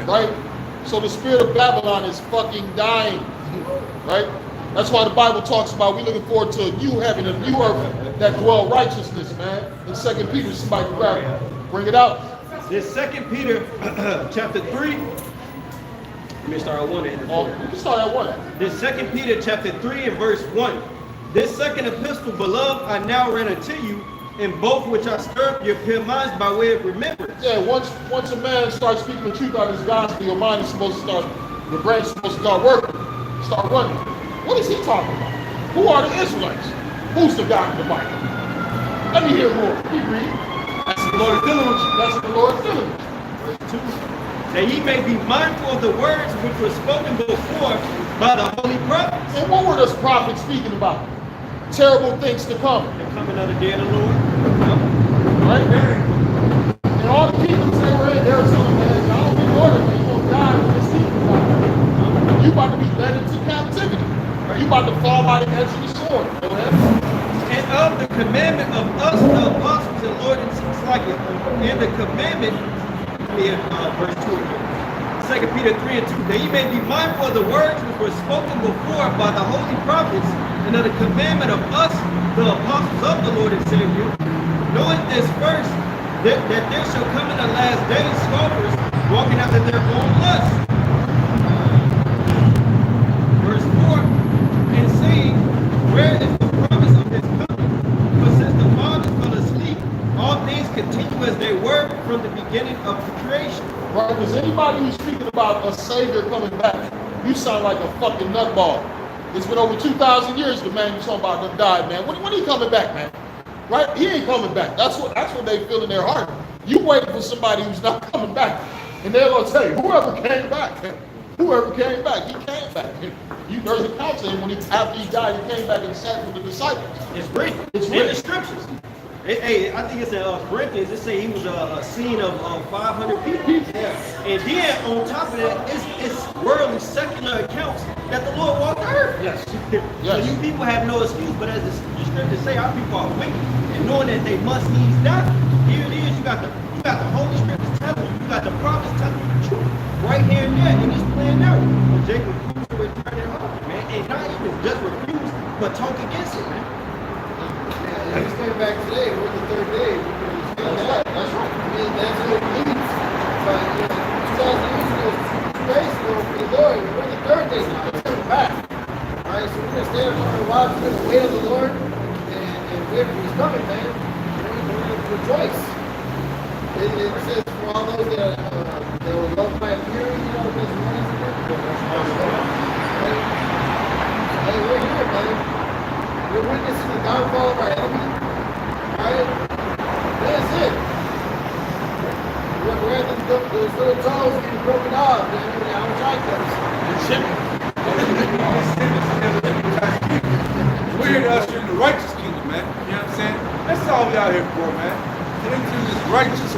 right? So the spirit of Babylon is fucking dying, right? That's why the Bible talks about we looking forward to a new heaven, a new earth that dwell righteousness, man. In 2 Peter, somebody grab it. Bring it out. This 2 Peter chapter 3. Let me start at 1. You can start at 1. This 2 Peter chapter 3 and verse 1. This second epistle, beloved, I now read unto you, in both which I stir up your pure minds by way of remembrance. Yeah, once a man starts speaking the truth out of his gospel, your mind is supposed to start The branch is supposed to start working, start running. What is he talking about? Who are the Israelites? Who's the God in the Bible? Let me hear more. Keep reading. That's the Lord dealing with you. That's what the Lord is doing. Verse 2. That ye may be mindful of the words which were spoken before by the holy prophets. And what were those prophets speaking about? Terrible things to come. The coming of the day of the Lord. Right? And all the kingdoms they were in, they were telling man, y'all be ordered, man. You're going to die when this kingdom dies. You about to be led into captivity. You about to fall by the edge of the sword. Go ahead. And of the commandment of us, the apostles and Lord, it seems like it. And the commandment, verse 2 again. 2 Peter 3 and 2. That ye may be mindful of the words which were spoken before by the holy prophets, and of the commandment of us, the apostles of the Lord and Savior, knowing this first, that there shall come in the last days scoffers, walking after their own lusts. Verse 4, and saying, where is the promise of his coming? For since the fathers fell asleep, all things continue as they were from the beginning of the creation. Right? Because anybody who's speaking about a Savior coming back, you sound like a fucking nutball. It's been over 2,000 years the man you're talking about done died, man. When he coming back, man? Right? He ain't coming back. That's what they feel in their heart. You waiting for somebody who's not coming back. And they're going to tell you, whoever came back, whoever came back, he came back. There's accounts of him when after he died, he came back and sat with the disciples. It's written. It's in the scriptures. Hey, I think it's in Corinthians. It say he was a scene of 500 people. And then on top of that, it's worldly secular accounts that the Lord walked the earth. Yes. So you people have no excuse. But as the scriptures say, our people are wicked, and knowing that they must needs die. Here it is. You got the Holy Scriptures telling you. You got the prophets telling you the truth right here and there, and it's playing out. When Jacob refused to return it home, man, and not even just refuse, but talk against it, man. Yeah, he's coming back today. We're the third day. That's right. That's right. I mean, that's what it means. But, 2,000 years ago, 2 days ago, for the Lord, we're the third day now. He's coming back. All right, so we're going to stand up on our wives. We're going to wait on the Lord. And wait for his coming, man. We're going to rejoice. It says for all those that were loved by appearing, there's one is Hey, we're here, man. We're witnessing the downfall of our enemy. Alright? That's it. We're at those little toes getting broken off. How much I comes. We're here to usher in the righteous kingdom, man. You know what I'm saying? That's all we out here for, man. To enter this righteous,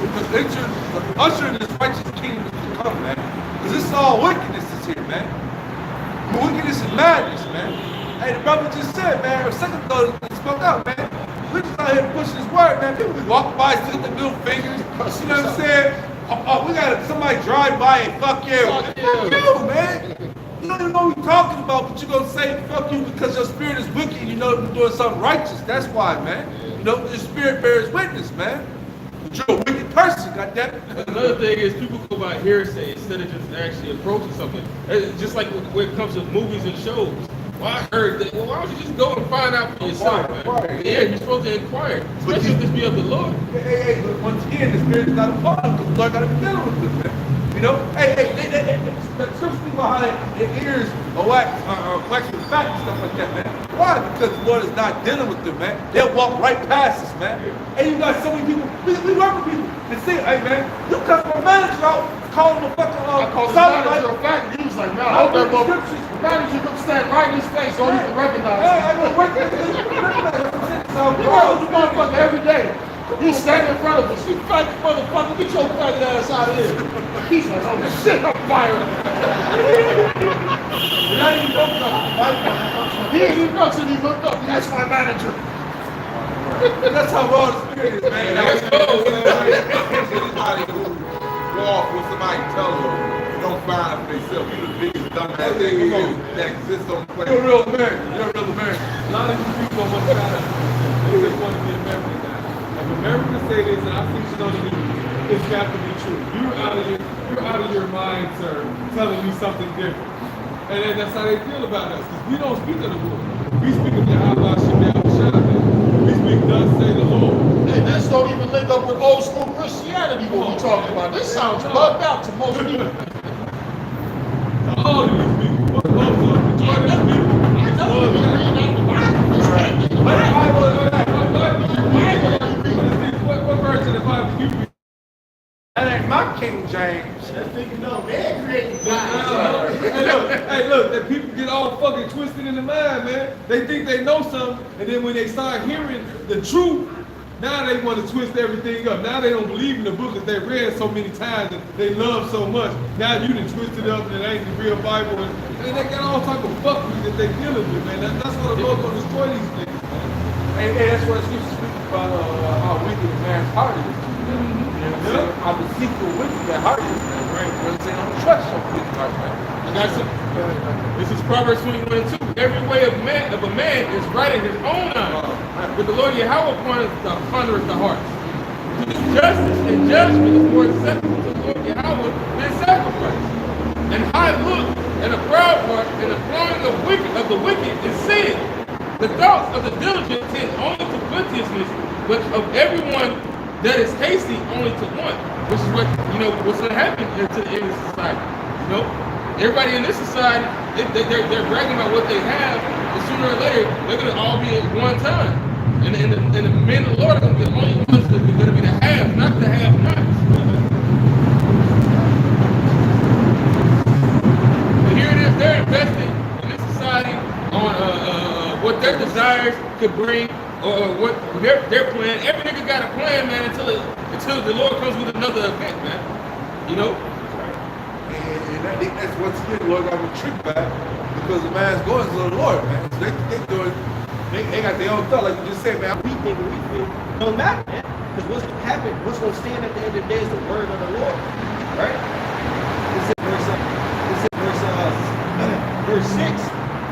usher in this righteous kingdom to come, man. Because this is all wickedness is here, man. Wickedness and madness, man. Hey, the brother just said, man, or second thought spoke out, man. We're just out here pushing this word, man. People be walking by, still at the middle fingers. You know what I'm saying? We got somebody drive by and fuck you. Fuck you, man. You don't even know what we're talking about, but you're going to say fuck you because your spirit is wicked and you know you're doing something righteous. That's why, man. You know, your spirit bears witness, man. But you're a wicked person, goddammit. Another thing is people go by hearsay instead of just actually approaching something. It's just like when it comes to movies and shows. Well, I heard that. Well, why don't you just go and find out for yourself, man? Right. Yeah, you're supposed to inquire. Especially if this be of the Lord. Hey, but once again, the spirit is not a part of it. The Lord got to be dealing with this, man. You know? Hey, the scriptures speak about how their ears are wax with fat and stuff like that, man. Why? Because the Lord is not dealing with them, man. They'll walk right past us, man. And you got so many people, we work with people that say, hey, man, you cut my manager out, call him a fucking I called the manager a fat, and he was like, nah, hold that motherfucker. The manager comes stand right in his face, don't even recognize him. I don't recognize He calls the motherfucker every day. He's standing in front of us. You fat motherfucker, get your faggot ass out of here. He's like, oh shit, I'm fired. He ain't even looked and he looked up. That's my manager. That's how raw the spirit is, man. Let's go. Anybody who go off with somebody tell them, don't find out for themselves. You the biggest dumbass thing that exists on the planet. You're a real American. You're a real American. A lot of these people want to kind of, they just want to be American guys. If Americans say this, and I think it's going to be, it's got to be true. You're out of your mind, sir, telling me something different. And then that's how they feel about us, because we don't speak of the Lord. We speak of Yahweh Shem Shabbat. We speak, thus say the Lord. Hey, this don't even link up with old school Christianity what we're talking about. This sounds bugged out to most people. All of these people. Most of the majority of these people. I know you read out the Bible. It's right. What verse in the Bible you read? That ain't my King James. That's big enough. Man created Hey, look, that people get all fucking twisted in the mind, man. They think they know something, and then when they start hearing the truth, now they want to twist everything up. Now they don't believe in the book that they read so many times and they love so much. Now you done twisted up and it ain't the real Bible. And they got all type of fuckery that they dealing with, man. That's what the Lord's gonna destroy these things, man. And that's what Scripture speaks about how wicked a man's heart is. You know what I'm saying? How deceitful wicked that heart is, man. Right? You know what I'm saying? Don't trust your wicked heart, man. And that's it. This is Proverbs 21 and 2. Every way of a man is right in his own eyes. But the Lord Yahweh pondereth the heart. To do justice and judgment is more acceptable to the Lord Yahweh than sacrifice. And high look and a proud heart and the plowing of the wicked is sin. The thoughts of the diligent tend only to plenteousness, but of everyone that is hasty only to want. Which is what, what's going to happen in this society. Everybody in this society, they're bragging about what they have, but sooner or later, they're going to all be at one time. And the men of the Lord are going to be the only ones that are going to be the haves, not the have-nots. But here it is, they're investing in this society on what their desires could bring, or what their plan. Every nigga got a plan, man, until the Lord comes with another event, man. And that's what's again, the Lord got me tricked back because the man's going to the Lord, man. So they got their own thought, like you just said, man. We think we feel don't matter, man. Because what's going to happen, what's going to stand at the end of the day is the word of the Lord, right? This is verse 6.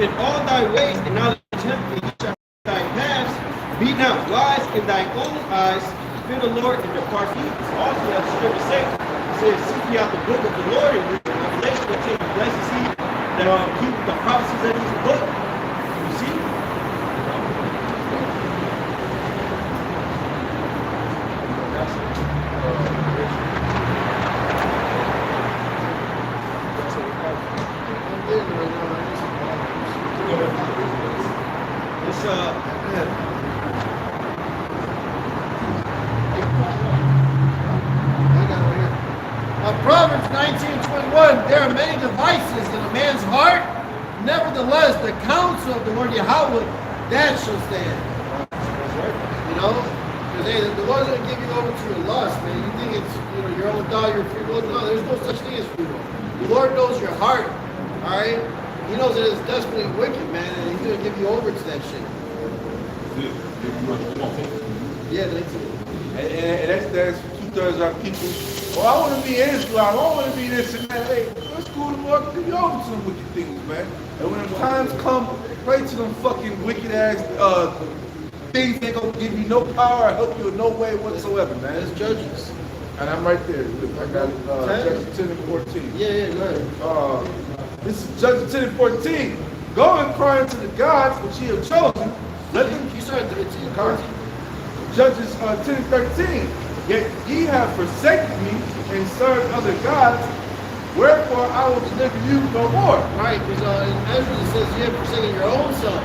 In all thy ways acknowledge him, and he shall thy paths. Be not wise in thy own eyes. Fear the Lord and depart from evil. So also, as the scripture says, it says, seek ye out the book of the Lord and read Revelation until you blesses he that keep the prophecies of his book. You see? Proverbs 19:21, there are many devices in a man's heart. Nevertheless, the counsel of the Lord Yahweh, that shall stand. Because hey, the Lord's going to give you over to your lust, man. You think it's your own thought, your free will. No, there's no such thing as free will. The Lord knows your heart, all right? He knows that it's desperately wicked, man, and he's going to give you over to that shit. Yeah, that's it. And that's 2/3 of our people. Well, I want to be Islam. I don't want to be this and that. Hey, let's go to Lord, give you over to them wicked things, man. And when the times come, pray to them fucking wicked ass things. They gonna give you no power or help you in no way whatsoever, man. It's Judges, and I'm right there. I got Judges 10 and 14. Yeah, go ahead. This is Judges 10 and 14. Go and cry unto the gods which ye have chosen. Let them. You started 13. Judges 10 and 13. Yet ye have forsaken me and served other gods, wherefore I will deliver you no more. Right, because in Ezra it says you have forsaken your own sons,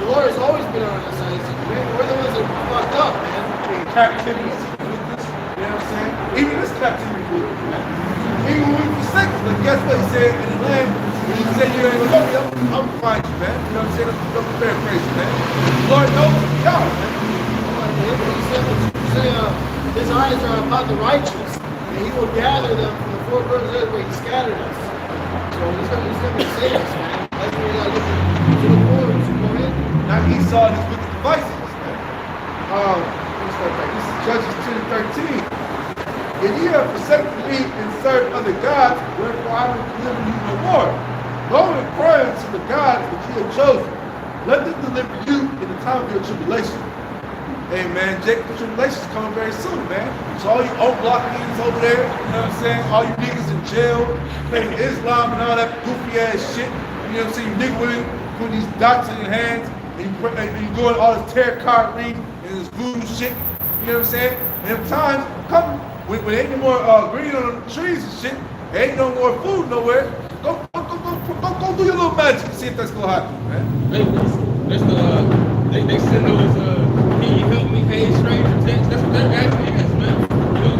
The Lord has always been on our side. He said, man, we're the ones that are fucked up, man. In captivity, you know what I'm saying? Even this captivity, even when we forsake, but guess what he said in the land? When he said you ain't gonna go, I'm gonna find you, man. You know what I'm saying? Don't prepare crazy, man. The Lord knows y'all, man. He said, his eyes are upon the righteous, and he will gather them from the four corners of the earth where he scattered us. So he's going to save us, man. That's what we got to look to the forward to go in. Now Esau and his wicked devices, man. This is Judges 10 and 13. If ye have forsaken me and served other gods, wherefore I will deliver you no more. Go and pray unto the gods which ye have chosen. Let them deliver you in the time of your tribulation. Hey man, Jacob's tribulation's coming very soon, man. So all you old block niggas over there, you know what I'm saying? All you niggas in jail, playing Islam and all that goofy ass shit. You know what I'm saying? You niggas putting these dots in your hands, and you doing all this tarot card reading and this voodoo shit. You know what I'm saying? And if times come when there ain't no more green on the trees and shit, there ain't no more food nowhere. Go do your little magic and see if that's gonna happen, man. They send those, can you help me pay stranger text? That's what that actually is, man.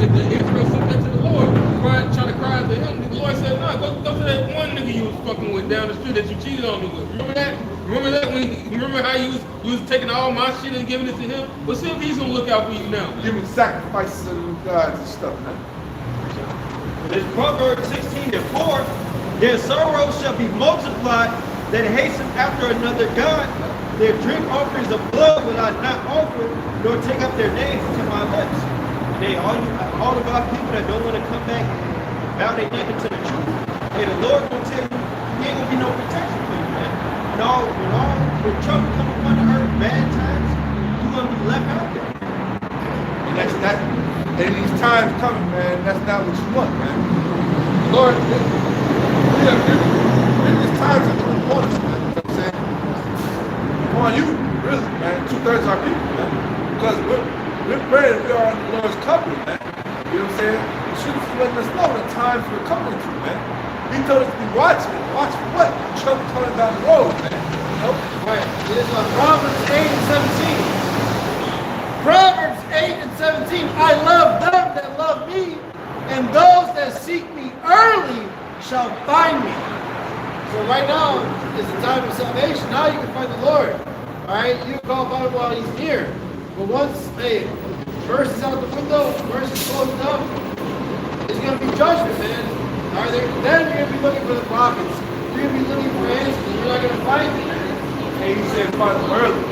The Israel sent that to the Lord, trying to cry out to him. The Lord said, no, go to that one nigga you was fucking with down the street that you cheated on me with. Remember that? Remember that remember how you was taking all my shit and giving it to him? Well, see if he's gonna look out for you now. Giving sacrifices to the gods and stuff, man. There's Proverbs 16:4. Their sorrow shall be multiplied that hasten after another God. Their drink offerings of blood will I not offer, nor take up their names to my lips. They all of our people that don't want to come back and bow their neck into the truth. Hey, the Lord gonna tell you, he ain't gonna be no protection for you, man. When trouble come upon the earth, bad times, you're gonna be left out there. And that's not, and these times coming, man, that's not what you want, man. Lord, these times are going to want us, man. You know what I'm saying? On you, really, man. 2/3 of our people, man. Because we're praying we are in the Lord's company, man. You know what I'm saying? He should have letting us know the times we're coming to, man. He told us to be watching. Watch for what? Trouble coming down the road, man. You know? Right. It is Proverbs 8 and 17. Proverbs 8 and 17. I love them that love me, and those that seek me early shall find me. So right now is the time of salvation. Now you can find the Lord. All right, you can call upon him while he's near. But once, hey, verse is out the window, verse is closed up, it's going to be judgment, man. All right, then you're going to be looking for the prophets. You're going to be looking for answers, and you're not going to find them. And he said, find them early.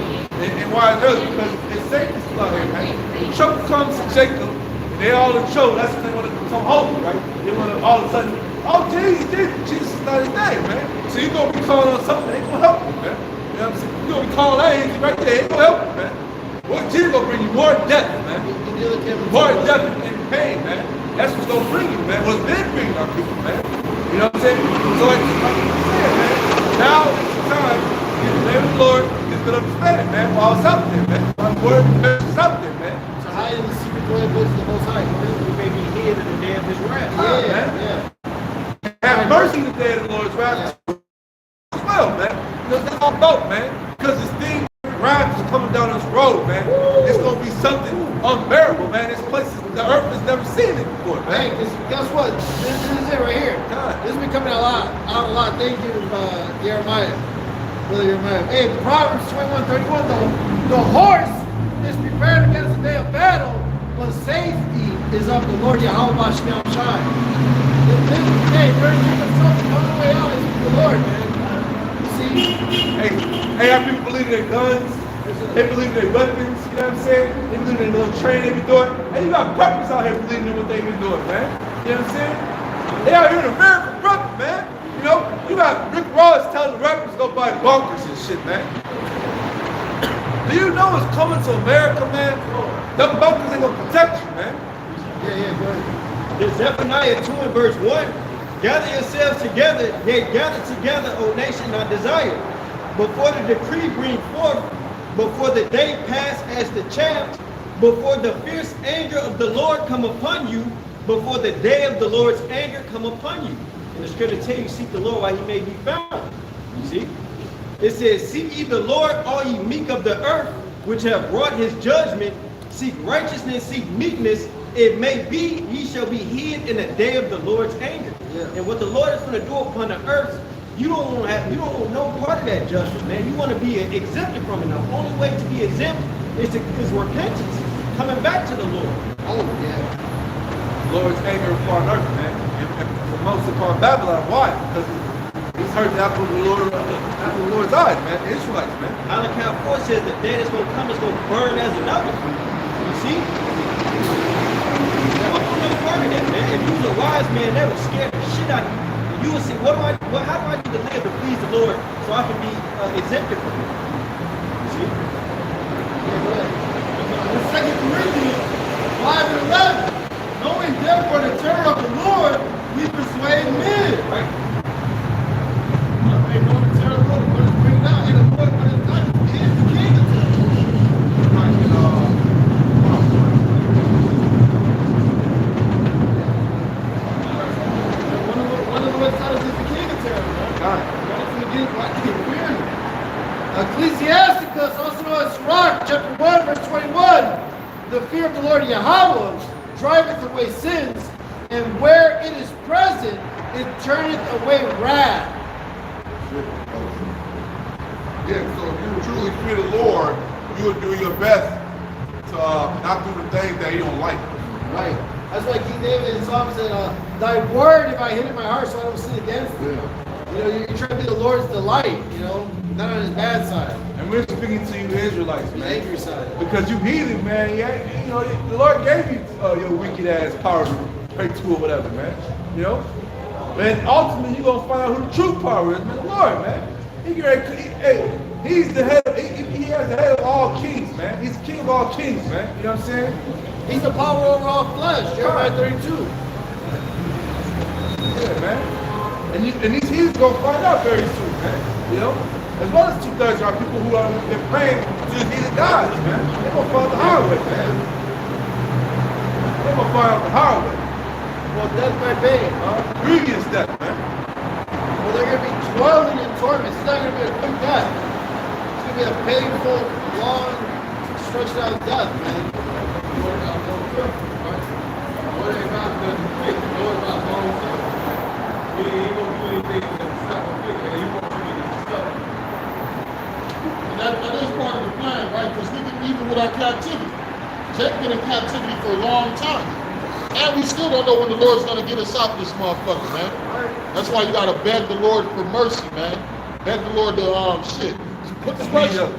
And why early? Because it's Satan's out here, man. When trouble comes to Jacob, and they all in trouble, that's when they want to come home, right? They want to all of a sudden, oh, Jesus is not his name, man. So you're going to be calling on something that ain't going to help you, man. You know what I'm saying? You're going to be calling that angel right there, ain't going to help you, man. What Jesus going to bring you? More death, man. More death and pain, man. That's what's going to bring you, man. What's been bringing our people, man. You know what I'm saying? So like I'm saying, man, now is the time to get the name of the Lord, get to understand, man, while it's out there, man. While the word is out there, man. So hide in the secret dwelling place of the Most High. We may be hid in the day of his wrath. Yeah. Have mercy the day of the Lord's wrath as well, man. Because that's all about, man. Because this thing, wrath is coming down this road, man. It's going to be something unbearable, man. This place, the earth has never seen it before, Hey, man. guess what? This is it right here. This has been coming out a lot. Thank you, Jeremiah. Brother Jeremiah. Hey, Proverbs 21:31, though. The horse is prepared against the day of battle, but safety is of the Lord Yahweh Shem Shai. Hey, we're doing something on the way out. It's the Lord, man. See? Hey, our people believe in their guns. They believe in their weapons. You know what I'm saying? They believe in their little training they be doing. Hey, you got preppers out here believing in what they been doing, man. You know what I'm saying? They out here in America prepping, man. You know, you got Rick Ross telling the rappers to go buy bunkers and shit, man. Do you know what's coming to America, man? Them bunkers ain't gonna protect you, man. Yeah, go ahead. There's Zephaniah 2 and verse 1. Gather yourselves together, yea, gather together, O nation, I desire. Before the decree bring forth, before the day pass as the chaff, before the fierce anger of the Lord come upon you, before the day of the Lord's anger come upon you. And the scripture tell you, seek the Lord while he may be found. You see? It says, seek ye the Lord, all ye meek of the earth, which have wrought his judgment. Seek righteousness, seek meekness. It may be ye shall be hid in the day of the Lord's anger. Yeah. And what the Lord is going to do upon the earth, you don't want no part of that justice, man. You want to be exempted from it. The only way to be exempt is repentance, coming back to the Lord. Oh, yeah. The Lord's anger upon earth, man. And the most upon Babylon. Why? Because he's hurt the apple of the Lord's eyes, man. The Israelites, man. Malachi 4 says the day that's going to come is going to burn as an oven. You see? Don't do no part of that, man. If you was a wise man, that would scare the shit out of you. You would say, how do I need to live to please the Lord so I can be exempted from it? You see? In 2 Corinthians 5 and 11, knowing therefore the terror of the Lord, we persuade men. Right? Hey, knowing the terror of the Lord, what is bringing down, and the Lord, what is done, is the kingdom. One of the websites is the king of away sins, and where it is present, it turneth away wrath. Yeah, so if you truly fear the Lord, you will do your best to not do the things that you don't like. Right. That's why King David in Psalm said, thy word have I hid in my heart so I don't sin against it. You know, you're trying to be the Lord's delight, you know, not on his bad side. And we're speaking to you Israelites, The man. angry side. Because you heathen, man. Yeah, you know, the Lord gave you your wicked ass power to pray to or whatever, man. You know? And ultimately, you're going to find out who the true power is, man. The Lord, man. He's the head, he has the head of all kings, man. He's the king of all kings, man. You know what I'm saying? He's the power over all flesh, Jeremiah 32. Yeah, man. And he's going to find out very soon, man. You know? As well as 2/3 are people who are they're praying to the heathen gods, man. They're going to find the hard way, man. They're going to find out the hard way. Well, death by pain. Grievous death, man. Well, they're going to be dwelling in torment. It's not going to be a quick death. It's going to be a painful, long, stretched out death, man. What about the fix? What about long suffering? He ain't gonna do anything to stop a fix, and he wants you to suffer. And that is part of the plan, right? Because even with our captivity, Jake's been in captivity for a long time. And we still don't know when the Lord's gonna get us out this motherfucker, man. That's why you gotta beg the Lord for mercy, man. Beg the Lord to put the pressure,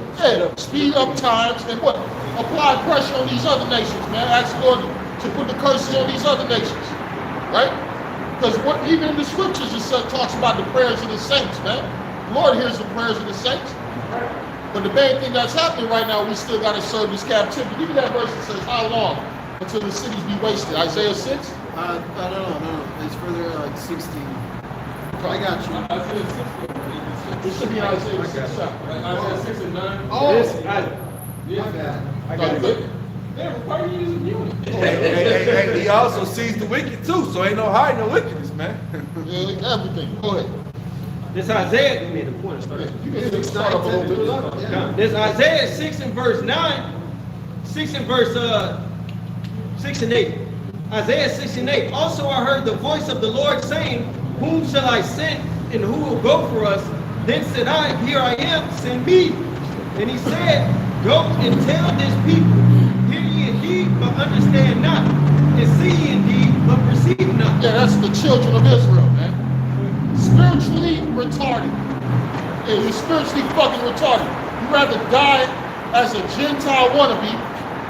speed up times, and what? Apply pressure on these other nations, man. Ask the Lord to put the curses on these other nations, right? Because even in the scriptures it talks about the prayers of the saints, man. The Lord hears the prayers of the saints. But the main thing that's happening right now, we still got to serve this captivity. Give me that verse that says, how long until the cities be wasted? Isaiah 6? No. It's further, 16. I got you. Isaiah 6. It should be Isaiah 6. Isaiah 6 and 9. Oh, Yeah. my bad. Yeah, why are you using unit? Hey, he also sees the wicked too, so ain't no hiding no wickedness, man. Yeah, everything. Go ahead. This Isaiah, you made the point. You can start up a little bit. Yeah. This Isaiah 6 and verse 9, 6 and verse 6 and 8. Isaiah 6 and 8. Also I heard the voice of the Lord saying, whom shall I send and who will go for us? Then said I, here I am, send me. And he said, go and tell this people, hear ye indeed, but understand not, and see ye indeed, but perceive not. Yeah, that's the children of Israel, man. Spiritually retarded. Yeah, you're spiritually fucking retarded. You'd rather die as a Gentile wannabe,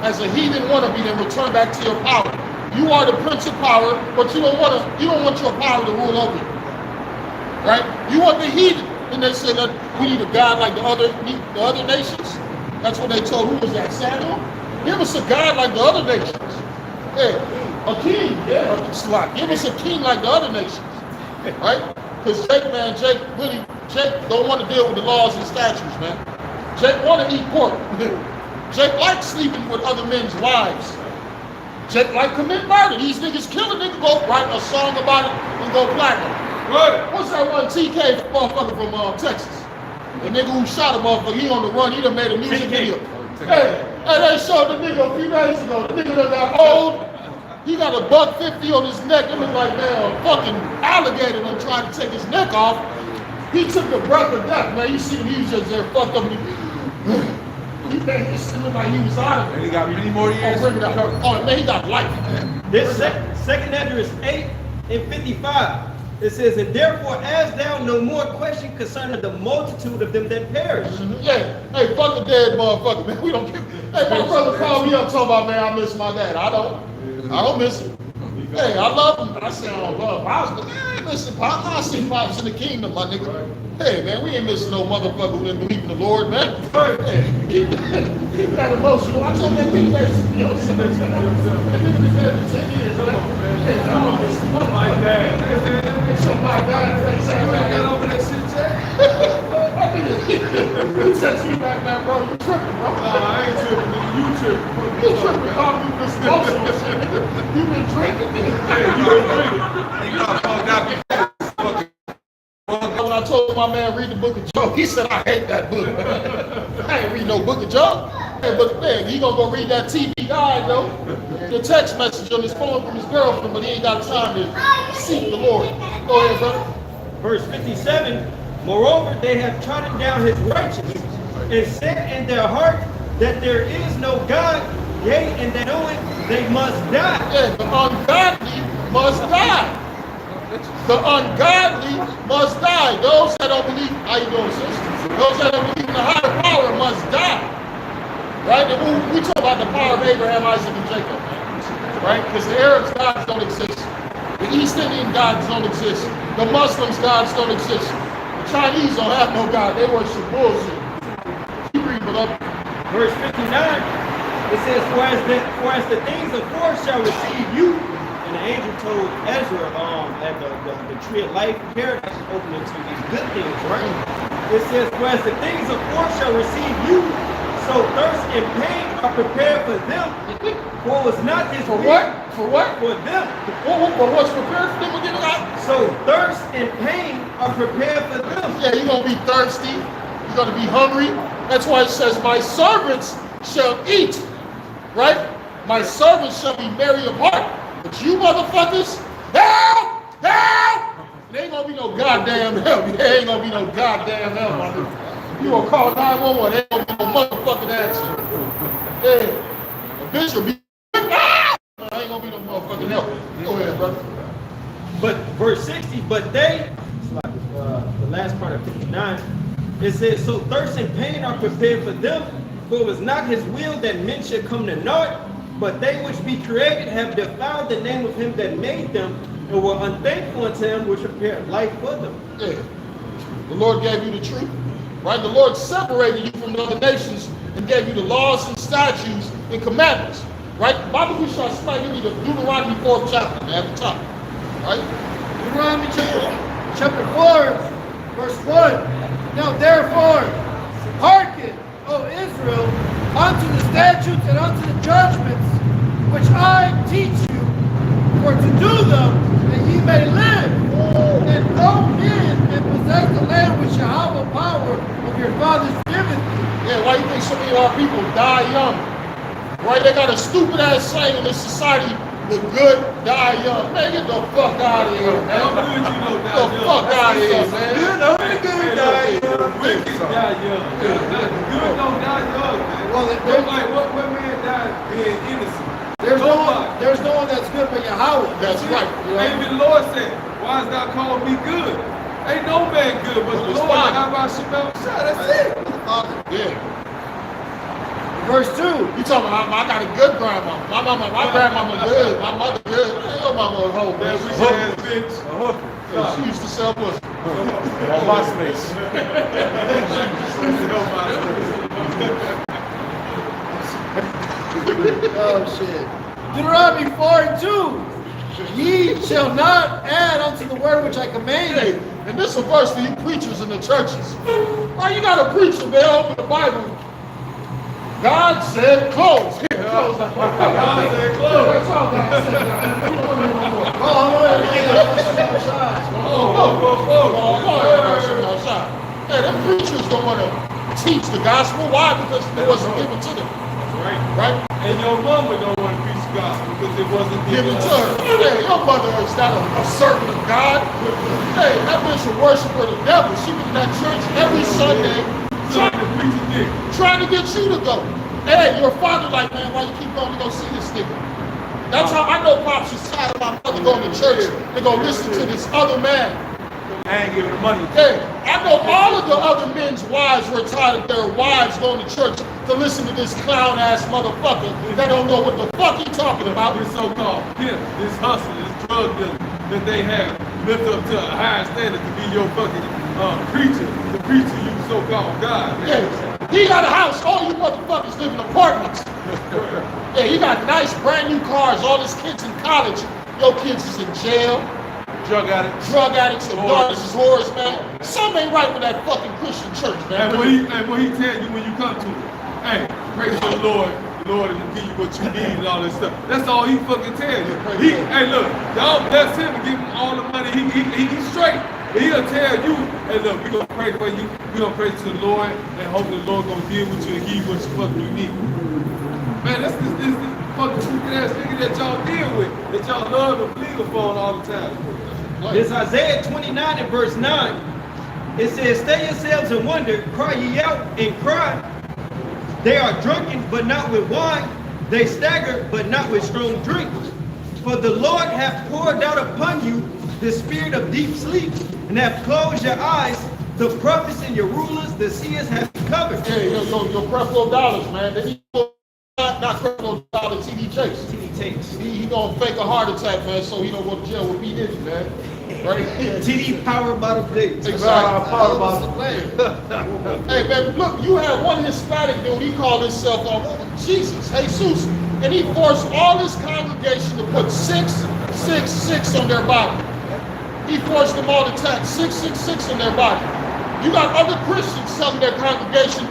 as a heathen wannabe, than return back to your power. You are the prince of power, but you don't want your power to rule over you. Right? You want the heathen. And they say that we need a God like the other nations. That's what they told, who was that, Samuel? Give us a God like the other nations. Hey, a king, give us a king like the other nations. Right? Because Jake don't want to deal with the laws and statutes, man. Jake want to eat pork. Jake likes sleeping with other men's wives. Jake like commit murder. These niggas kill a nigga, go write a song about it and go platinum. Right. What's that one TK motherfucker from Texas? The nigga who shot a motherfucker, he on the run, he done made a music video. Hey, they showed the nigga a few days ago. The nigga done got old. He got a $150 on his neck. It looked like, man, a fucking alligator done tried to take his neck off. He took the breath of death, man. You see him, he was just there fucked up. He looked like he was out of it. And he got many more years. Oh, man, he got life. This second address 8 and 55. It says, and therefore as thou no more question concerning the multitude of them that perish. Yeah, hey, fuck the dead motherfucker, man. We don't give. Hey, my brother called me up talking about, man, I miss my dad. I don't miss him. Hey, I love him. I say I don't love Pops, but man, I ain't missing Pops. I see Pops in the kingdom, my nigga. Hey, man, we ain't missing no motherfucker who didn't believe in the Lord, man. Hey, keep that emotional. I told that nigga that, yo, that nigga been dead for 10 years, man. Hey, I don't miss my dad. It's my dad. Got over that shit, Jack? You text me back, man, bro. You tripping, bro. Nah, I ain't tripping, nigga. You tripping. You tripping. Call me this emotional shit, nigga. You been drinking, nigga. When I told my man read the book of Job, he said, I hate that book. I ain't read no book of Job. Hey, but man, he gonna go read that TV guide though. the text message on his phone from his girlfriend, but he ain't got time to seek the Lord. Go ahead, brother. Verse 57, moreover, they have trodden down his righteousness, and said in their heart that there is no God, yea, and that knowing they must die. Yeah, the ungodly must die. The ungodly must die. Those that don't believe, how you doing, sister? Those that don't believe in the higher power must die. Right? And we talk about the power of Abraham, Isaac, and Jacob. Right? Because the Arabs' gods don't exist. The East Indian gods don't exist. The Muslims' gods don't exist. The Chinese don't have no God. They worship bullshit. Keep reading, beloved. Verse 59, it says, for as the things of forth shall receive you, and the angel told Ezra that the tree of life, paradise is open to these good things, right? It says, for as the things of forth shall receive you, so thirst and pain are prepared for them. For it was not his For will. what? For what? For them. For what's prepared for them again? So thirst and pain are prepared for them. Yeah, you're going to be thirsty. You're going to be hungry. That's why it says, my servants shall eat. Right? My servants shall be merry of heart. But you motherfuckers, help! Help! There ain't going to be no goddamn help. There ain't going to be no goddamn help, my nigga. You going to call 911, there ain't going to be no motherfucking answer. Yeah. A bitch will be, ah! There ain't going to be no motherfucking help. Go ahead, brother. But verse 60, but they, the last part of 59, it says, so thirst and pain are prepared for them, for it was not his will that men should come to naught, but they which be created have defiled the name of him that made them, and were unthankful unto him which prepared life for them. Yeah. The Lord gave you the truth, right? The Lord separated you from the other nations and gave you the laws and statutes and commandments, right? Bible we shall smite you to Deuteronomy 4th chapter, man, at the top, right? Deuteronomy chapter 4, verse 1. Now therefore, hearken, O Israel, unto the statutes and unto the judgments which I teach you, for to do them, that ye may live, and go in and possess the land which Yahweh power of your fathers giveth you. Yeah, why you think so many of our people die young? Right? They got a stupid ass saying in this society, the good die young. Man, get the fuck out of here, man. Get the fuck out of here, man. The good die young. Wicked die young. The good don't die young, man. Well, They're like, what man died being innocent? there's no one that's good but Yahweh. That's right. Even the Lord said, why is thou called me good? Ain't no man good but the His Lord. Father. How about Shabbat? That's it. Yeah. Verse 2. You talking about, I got a good grandma. My grandmama good. My mother good. Your mama a hoe, That man. rich ass bitch. A hooker. Yeah, she used to sell pussy. On my space. Oh shit. Deuteronomy 4 and 2. Ye shall not add unto the word which I command Hey, you. and this is a verse for you preachers in the churches. Why you got a preacher, man, open the Bible? God said close. Here, close that motherfucker. God said close. That's all God said. We don't need no more. Hey, them preachers don't want to teach the gospel. Why? Because it wasn't given to them. Right? And your mama don't want to preach the gospel because it wasn't Given to her. Hey, your mother is not a servant of God. Hey, that bitch a worshiper of the devil. She was in that church every Sunday trying to get you to go. Hey, your father like, man, why you keep going to go see this nigga? That's how I know Pops is tired of my mother going to church to go listen to this other man. I ain't giving the money. Hey, I know all of the other men's wives were tired of their wives going to church to listen to this clown ass motherfucker that don't know what the fuck he talking about. This so-called pimp, this hustle, this drug dealer that they have lift up to a higher standard to be your fucking preacher, the preacher you so-called God. Yeah, he got a house. All you motherfuckers live in apartments. Yeah, he got nice brand new cars. All his kids in college. Your kids is in jail. Drug addicts. Drug addicts and daughters is whores, man. Something ain't right with that fucking Christian church, man. And what he tell you when you come to him, hey, praise the Lord is gonna give you what you need and all that stuff. That's all he fucking tell you. Hey, look, y'all bless him and give him all the money. He's straight. He'll tell you, hey, look, we gonna pray for you. We gonna pray to the Lord and hope the Lord gonna deal with you and give you what you fucking need. Man, this fucking wicked ass nigga that y'all deal with, that y'all love and plead upon all the time. This Isaiah 29 and verse 9. It says, stay yourselves and wonder, cry ye out and cry. They are drunken, but not with wine. They stagger, but not with strong drink. For the Lord hath poured out upon you the spirit of deep sleep, and hath closed your eyes. The prophets and your rulers, the seers have covered. Hey, your Creflo dollars, man. They need not Creflo dollars, TD Chase. TD Chase. He gonna fake a heart attack, man, so he don't go to jail with P. Diddy, man. Right? TD powered by the blades. Exactly. Hey, man, look, you had one Hispanic dude, he called himself Jesus, and he forced all his congregation to put 666 on their body. He forced them all to tag 666 on their body. You got other Christians telling their congregation,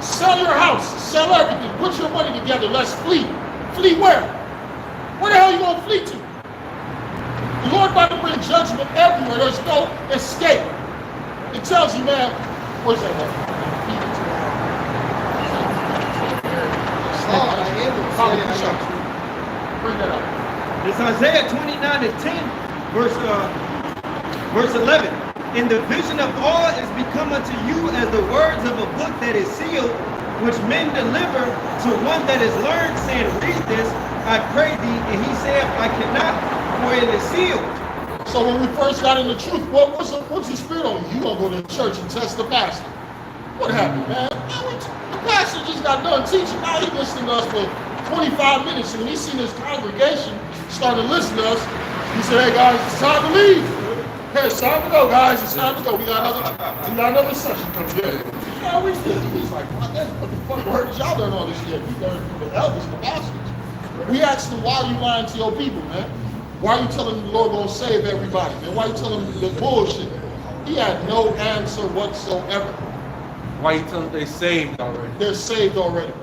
sell your house, sell everything, put your money together, let's flee. Flee where? Where the hell are you gonna flee to? The Lord about to bring judgment everywhere. There's no escape. It tells you, man, where's that one? Bring that up. It's Isaiah 29 and 10, verse 11. And the vision of all is become unto you as the words of a book that is sealed, which men deliver to one that is learned, saying, read this, I pray thee. And he said, I cannot, for it is sealed. So when we first got in the truth, what's the spirit on you? You gonna go to church and test the pastor. What happened, man? The pastor just got done teaching. Now he listening to us for 25 minutes. And when he seen his congregation started listening to us, he said, hey guys, it's time to leave. Hey, it's time to go, guys. It's time to go. We got another session coming in. Yeah, we did. He's like, what the fuck word did y'all learn all this shit? We learned from the elders, the pastors. We asked them, why are you lying to your people, man? Why are you telling them the Lord gonna save everybody, man? Why are you telling them the bullshit? He had no answer whatsoever. Why you tell them they saved already? They're saved already.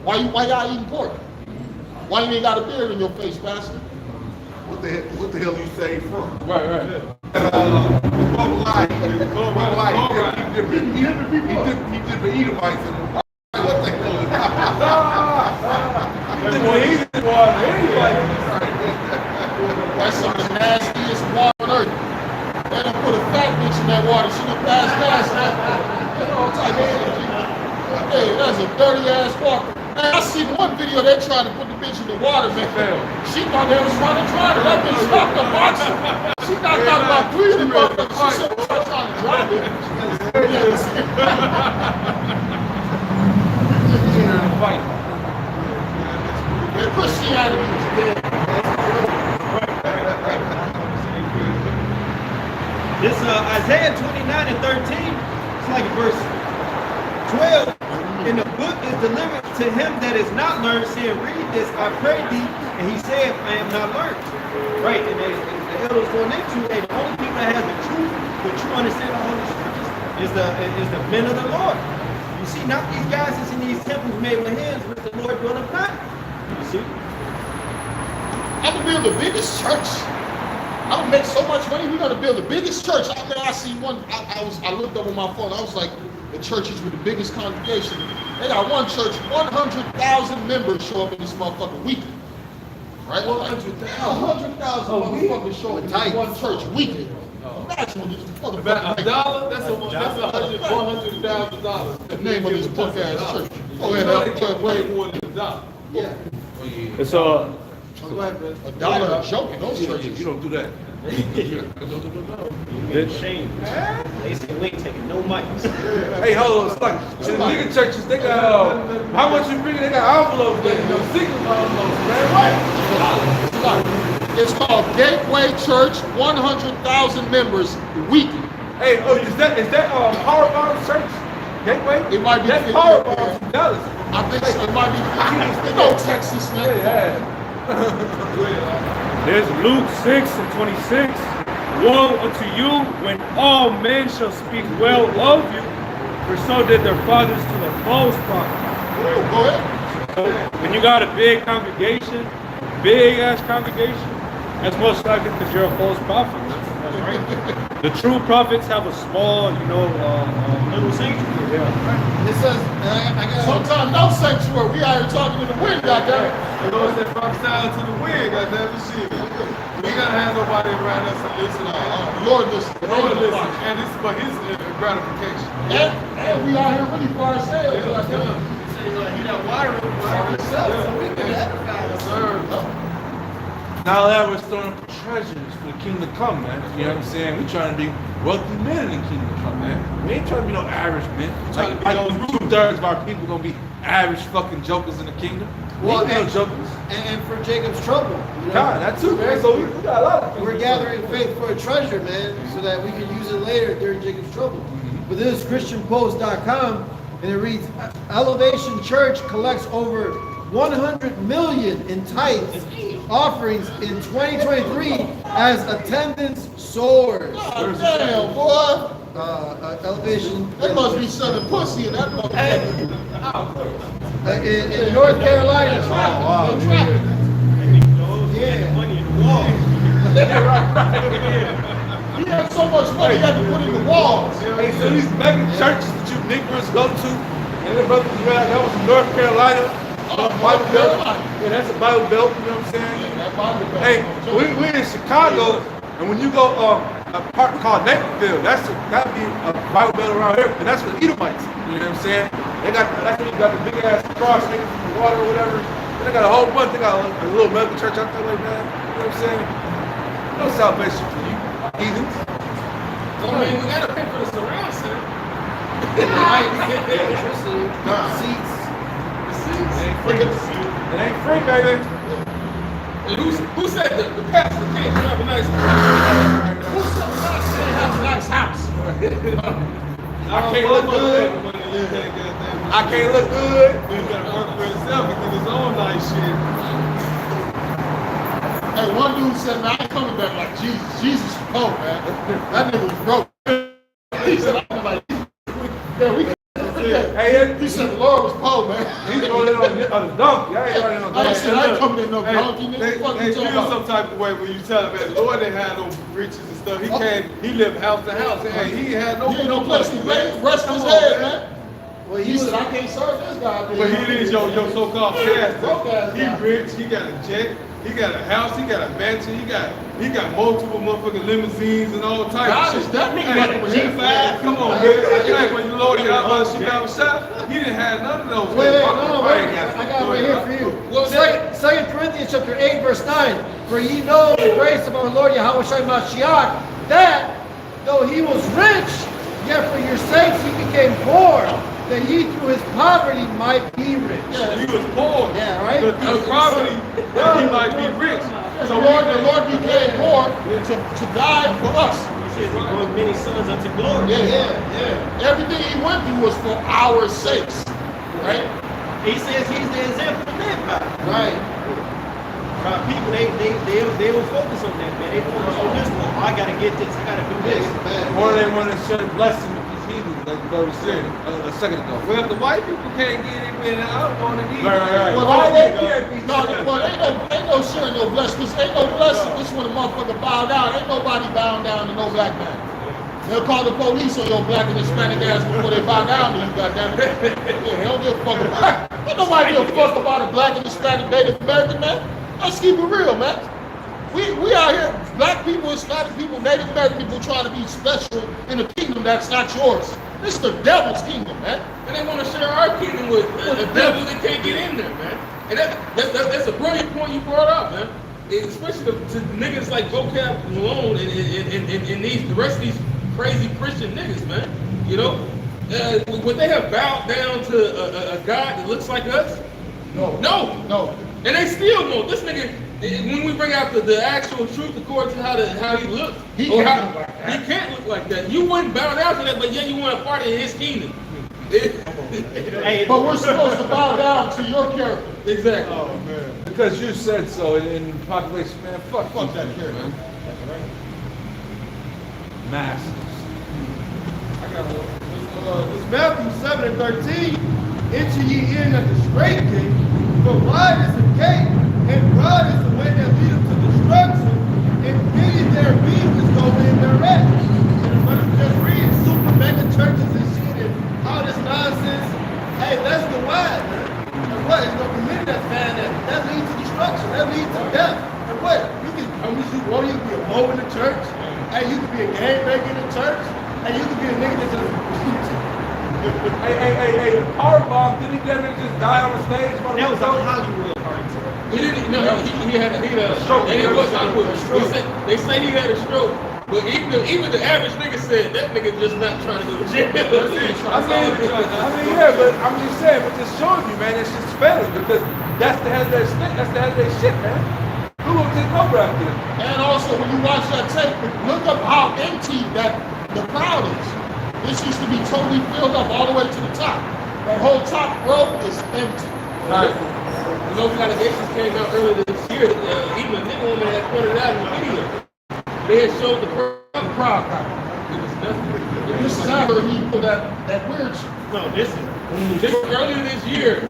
Why y'all eating pork? Why you ain't got a beard in your face, pastor? What the hell you saved from? Right. He did the Edomites and what the hell is that? That's some of the nastiest water on earth. They done put a fat bitch in that water. She done passed gas. All type of energy. Hey, that's a dirty ass water. Man, I seen one video they tried to put the bitch in the water, man. She thought they was trying to drive her. That bitch stopped the boxer. She knocked out about 3 of them motherfuckers. She said, "I'm trying to drive it." Yeah, Christianity is dead. This Isaiah 29 and 13, it's like verse 12. And the book is delivered to him that is not learned, saying, read this, I pray thee. And he said, I am not learned. Right, and the elders going into, hey, the only people that have the true understanding of Holy Scriptures is the men of the Lord. You see, not these guys that's in these temples made with hands, but the Lord doing them not. You see? I'm gonna build the biggest church. I'm gonna make so much money. We're gonna build the biggest church. I seen one. I looked up on my phone. I was like, the churches with the biggest congregation. They got one church, 100,000 members show up in this motherfucker weekly. Right? 100,000 motherfuckers show up in this one church weekly. Imagine what this motherfucker. $1? That's $100,000. The name of this punk ass church. Oh yeah, way more than $1. Yeah. It's $1 a joke in those churches. You don't do that. Good shame. They say we ain't taking no mics. Hey, hold on, stuck. In the nigga churches, they got how much you bring? They got envelopes, there, secret envelopes, man. What? It's called Gateway Church, 100,000 members weekly. Hey, is that Power Bomb Church? Gateway? It might be. That's Power Bomb from Dallas. I think so. It might be. You know Texas, man. There's Luke 6 and 26. Woe unto you when all men shall speak well of you, for so did their fathers to the false prophets. Go ahead. So when you got a big congregation, big ass congregation, that's most likely because you're a false prophet. That's right. The true prophets have a small, little sanctuary. Yeah. It says, I got Sometimes no sanctuary. We out here talking in the wind, goddamn. The Lord said, prophesy to the wind, goddamn it, shit. We gotta have nobody around us to listen. Lord, listen. The Lord listen, and this is for His gratification. And we out here really for ourselves. Yeah, Like, He that water himself, so we can edify ourselves. Now that we're storing up treasures for the kingdom to come, man. You know what I'm saying? We're trying to be wealthy men in the kingdom to come, man. We ain't trying to be no average men. trying to be Like 2/3 of our people gonna be average fucking jokers in the kingdom. Well, We ain't no jokers. And for Jacob's trouble. You know? God, that too, man. So we got a lot of things. We're gathering faith for a treasure, man, so that we can use it later during Jacob's trouble. But this is ChristianPost.com, and it reads, Elevation Church collects over 100 million in tithes offerings in 2023 as attendance soars. God damn, boy. Elevation They must be selling pussy in that motherfucker. in North Carolina. Oh, wow. Yeah. Money in the wall. He had so much money he had to put in the walls. Hey, so these mega churches that you Negroes go to, and the brothers that was in North Carolina, Bible Belt. Yeah, that's a Bible Belt, you know what I'm saying? That Bible Belt. Hey, we in Chicago, and when you go a park called Naperville, that'd be a Bible Belt around here, and that's for the Edomites. You know what I'm saying? That's when you got the big ass cross hanging from the water or whatever. And they got a whole bunch. They got a little mega church out there like that. You know what I'm saying? No salvation for you, heathens. I mean, we gotta pay for the surround sound. Electricity, seats. It ain't free. It ain't free, baby. And who said the pastor can't have a nice house? Who said the pastor can't have a nice house? I can't look good. I can't look good. He gotta work for himself and get his own nice shit. Hey, one dude said, man, I ain't coming back like Jesus. Jesus was poor, man. That nigga was broke. He said, I'm like, yeah, we can. Hey, He said the Lord was poor, man. he's going in on the donkey. I ain't running on the I said, I ain't coming in no Hey, donkey, they nigga. Fuck you feel talking some about? type of way when you tell them that the Lord didn't have no riches and stuff. He lived house to house. Hey, he had no He ain't no place to man. rest Come his on, head, man. man. Well, he said, I can't serve this guy. But he is your so-called Broke ass pastor. He guy. rich. He got a jet. He got a house. He got a mansion. He got multiple motherfucking limousines and all types God of is shit. definitely Hey, G5. come on, man. Hey, when the Lord got out of shop, he didn't have none of those. Wait, things. no, wait. I got it right here for you. What was that? Second Corinthians chapter 8, verse 9. For ye know the grace of our Lord Yahweh Shai Mashiach, that though he was rich, yet for your sakes he became poor, that ye through his poverty might be rich. Yeah, he was poor. Yeah, right? But through poverty, that he might be rich. The Lord became poor to die for us. He says he brought many sons unto glory. Yeah. Everything he went through was for our sakes, right? He says he's the example to live by. Right. Our people, they don't focus on that, man. They focus on this one. I gotta get this, I gotta do this. Or they want to share the blessing with these heathens, like the brother said a second ago. Well, if the white people can't get it, man, I don't want to need Right. Well, Why no, they can't be no, well, ain't no sharing no blessing. Ain't no blessing. This when a motherfucker bow down. Ain't nobody bowing down to no black man. They'll call the police on your black and Hispanic ass before they bow down to you, goddammit. Yeah, they don't give a fuck about it. Ain't nobody give a fuck about a black and Hispanic Native American, man. Let's keep it real, man. We out here, black people, Hispanic people, Native American people trying to be special in a kingdom that's not yours. This is the devil's kingdom, man. And they want to share our kingdom with the devil that can't get in there, man. And that's a brilliant point you brought up, man. Especially to niggas like Vocab Malone and the rest of these crazy Christian niggas, man. You know? Would they have bowed down to a God that looks like us? No. And they still know this nigga. When we bring out the actual truth according to how he looks, He or can't how, look like that. he can't look like that. You wouldn't bow down to that, but yet you want a part of his kingdom. But we're supposed to bow down to your character. Exactly. Oh man. Because you said so in the population, man. Fuck that character, man. Masses. I got one. It's Matthew 7 and 13. Enter ye in at the straight gate, for wide is the gate, and broad is the way that leadeth to destruction, and many there be which go in thereat. And but if you just read super mega churches and shit and all this nonsense, hey, that's the wide, man. And what is gonna be many that find that leads to be a moe in the church. Hey, you could be a gangbanger in the church. Hey, you could be a nigga that just. Hey, power bomb, didn't he just die on the stage? That was a Hollywood party. He didn't. No, he had a stroke. And it was Hollywood. They say he had a stroke. But even the average nigga said that nigga just not trying to go to jail. I mean, yeah, but I'm just saying, but just showing you, man, it's just failing because that's the head of their shit. That's the head of their shit, man. Who will take over after them? And also, when you watch that tape, look up how empty that the crowd is. This used to be totally filled up all the way to the top. That whole top row is empty. Right. And those allegations came out earlier this year. Even a nigga woman had pointed out in the video. They had showed the crowd. It was nothing. This is after he put that weird shit. No, this is Earlier this year,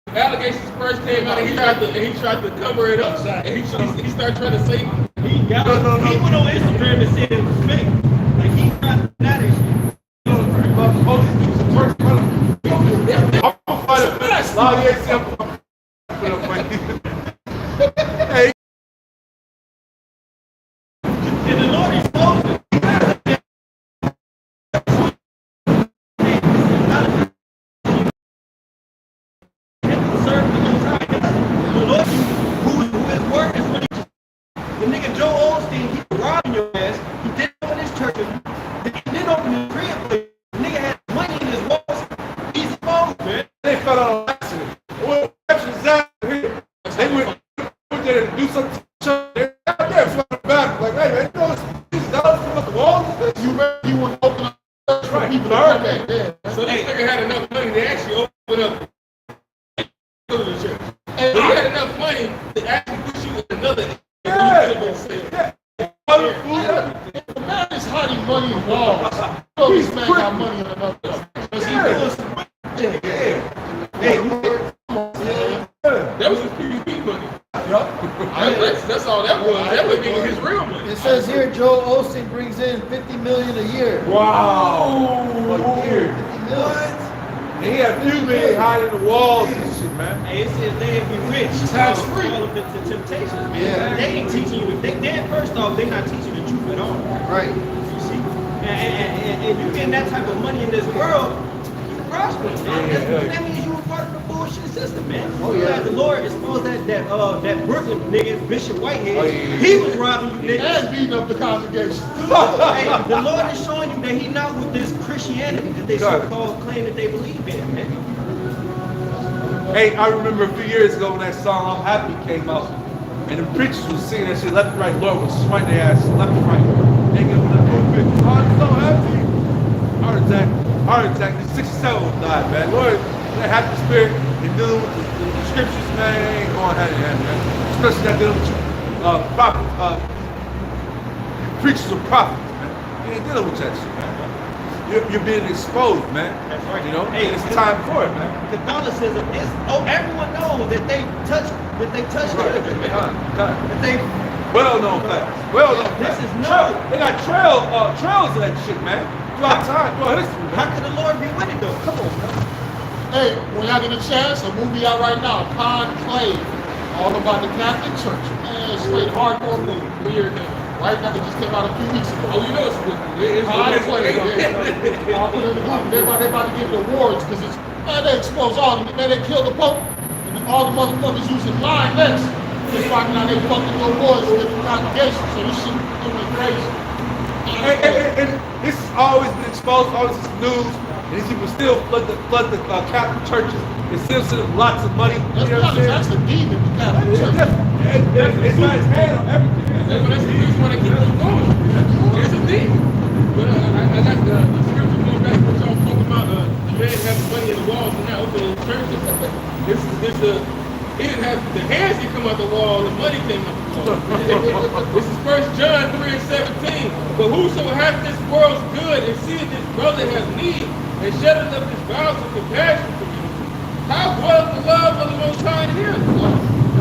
allegations first came out and he tried to cover it up. And he started trying to say he got he went on Instagram and said it was fake. Like he tried that shit. Hey. And the Lord exposed it. The Lord, who his word is really the nigga Joe Osteen, he was robbing your ass. He did open his church. He did open his crib. The nigga had money in his walls. He's exposed, man. They fell out on accident. Well, here. They went there to do something. They're out there flying back. Like, hey, man, you know these dollars come up the walls? You want to open up church for people to Right. come back there. so this nigga had enough money to actually open up the church. And he had enough money to actually put you in another. The man is hiding money in walls. You know this man got money in another place. That was his PvP money. That's all that was. That was getting his real money. It says here, Joe Osteen brings in $50 million a year. Wow. A year. 50 million. And he had a few men hiding in the walls and shit, man. Hey, it says they be rich. Tax free. All of the temptations, man. Yeah. They ain't teaching you. First off, they not teaching the truth at all. Right. You see? And you getting that type of money in this world, you prospering, man. That means you were part of the bullshit system, man. Oh, yeah. The Lord exposed that Brooklyn nigga, Bishop Whitehead. He was robbing you niggas. And beating up the congregation. Hey, the Lord is showing you that he not with this Christianity that they so-called claim that they believe in, man. Hey, I remember a few years ago when that song I'm Happy came out. And the preachers was singing that shit left and right. Lord was swinging their ass left and right. They give them that movement. Oh, I'm so happy. Heart attack. The 67 was died, man. Lord, that happy spirit and dealing with the scriptures, man, they ain't going hand in hand, man. Especially that dealing with preachers of prophets, man. You ain't dealing with that shit, man. You're being exposed, man. That's right. You know, Hey, it's time for it, man. Catholicism is everyone knows that they touch children, man. That they Well-known facts. Well-known This facts. is no. They got trails of that shit, man. Throughout time, throughout history, How man. could the Lord be with it though? Come on, man. Hey, when y'all get a chance, a movie out right now, Conclave, all about the Catholic Church. Man, straight hardcore movie. Weird. Right now, it just came out a few weeks ago. Oh, you know it's Conclave, yeah. I'll put it in the group. They about to give it awards because it's, man, they expose all of them. Man, they killed the Pope. And all the motherfuckers using lying nets. Just finding out they fucking little boys with the congregation. So this shit doing crazy. And this has always been exposed, always this news, and these people still flood the Catholic churches. They still send them lots of money. That's You know what I'm that's saying? the demon, the Catholic It's Church. it's got its hand on everything. That's the reason why they keep on going. It's a thing. But I got the scripture going back to what y'all talking about. The man having money in the walls and not opening churches. He didn't have the hands that come out the wall, the money came out the wall. This is 1 John 3:17. But whoso hath this world's good and seeth his brother has need and sheddeth up his bowels of compassion for you, how dwelleth the love of the Most High in him? So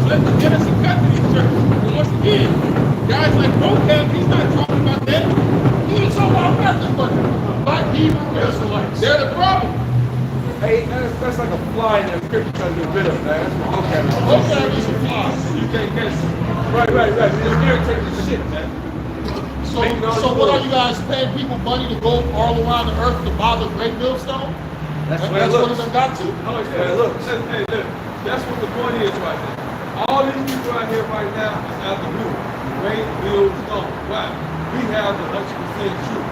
let the innocent cut to these churches. And once again, guys like Procam, he's not talking about that. He ain't talking about nothing but black Hebrew Israelites. They're the problem. Hey, that's like a fly in that scripture trying to get rid of, man. That's what Okay, these are flies. You can't guess. Right. It's irritating as shit, man. So what are you guys paying people money to go all around the earth to bother Great Millstone? That's That's what it what looks. it got to? Oh, yeah, look. Hey, look. That's what the point is right there. All these people out here right now is out the blue. Great Millstone. Why? We have the 100% truth.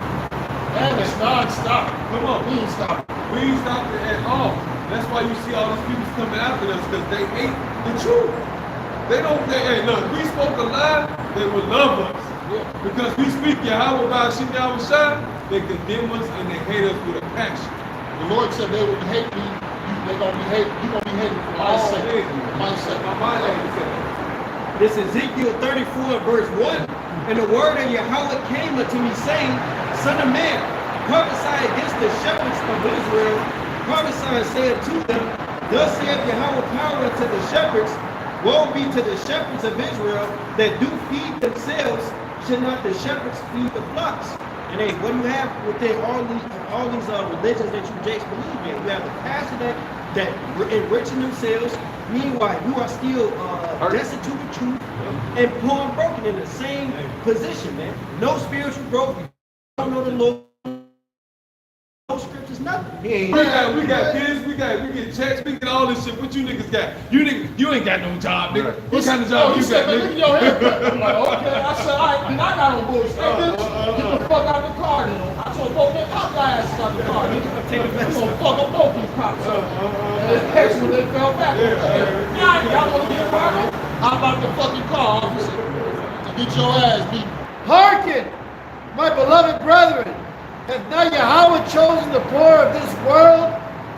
And it's non-stop. Come on. We ain't stopping. We ain't stopped it at all. That's why you see all these people coming after us, because they hate the truth. They don't, hey, look, we spoke a lie, they would love us. Because we speak Yahweh by Shem Yahweh Shai, they condemn us and they hate us with a passion. The Lord said they would hate me. They're going to be hated. You're going to be hated for my sake. My sake. My name said that. This is Ezekiel 34, verse 1. And the word of Yahweh came unto me, saying, Son of man, prophesy against the shepherds of Israel. Prophesy and say unto them, Thus saith Yahweh power unto the shepherds. Woe be to the shepherds of Israel that do feed themselves. Should not the shepherds feed the flocks? And hey, what do you have within all these religions that you Jakes believe in? You have the pastor that enriching themselves. Meanwhile, you are still destitute of truth and poor and broken in the same position, man. No spiritual growth. You don't know the Lord. No scriptures, nothing. We got kids, we get checks, we get all this shit. What you niggas got? You ain't got no job, nigga. What kind of job you got, Look at nigga? your haircut. I'm like, okay. I said, all right, and I got on bullshit. Hey, bitch, get the fuck out the car, then. I told both men, pop your asses out the car, nigga. Take the You best. gonna fuck up both these cops. And that's when they fell back. Y'all wanna get fired? How about the fucking car, officer? To get your ass beat. Hearken, my beloved brethren, hath not Yahweh chosen the poor of this world,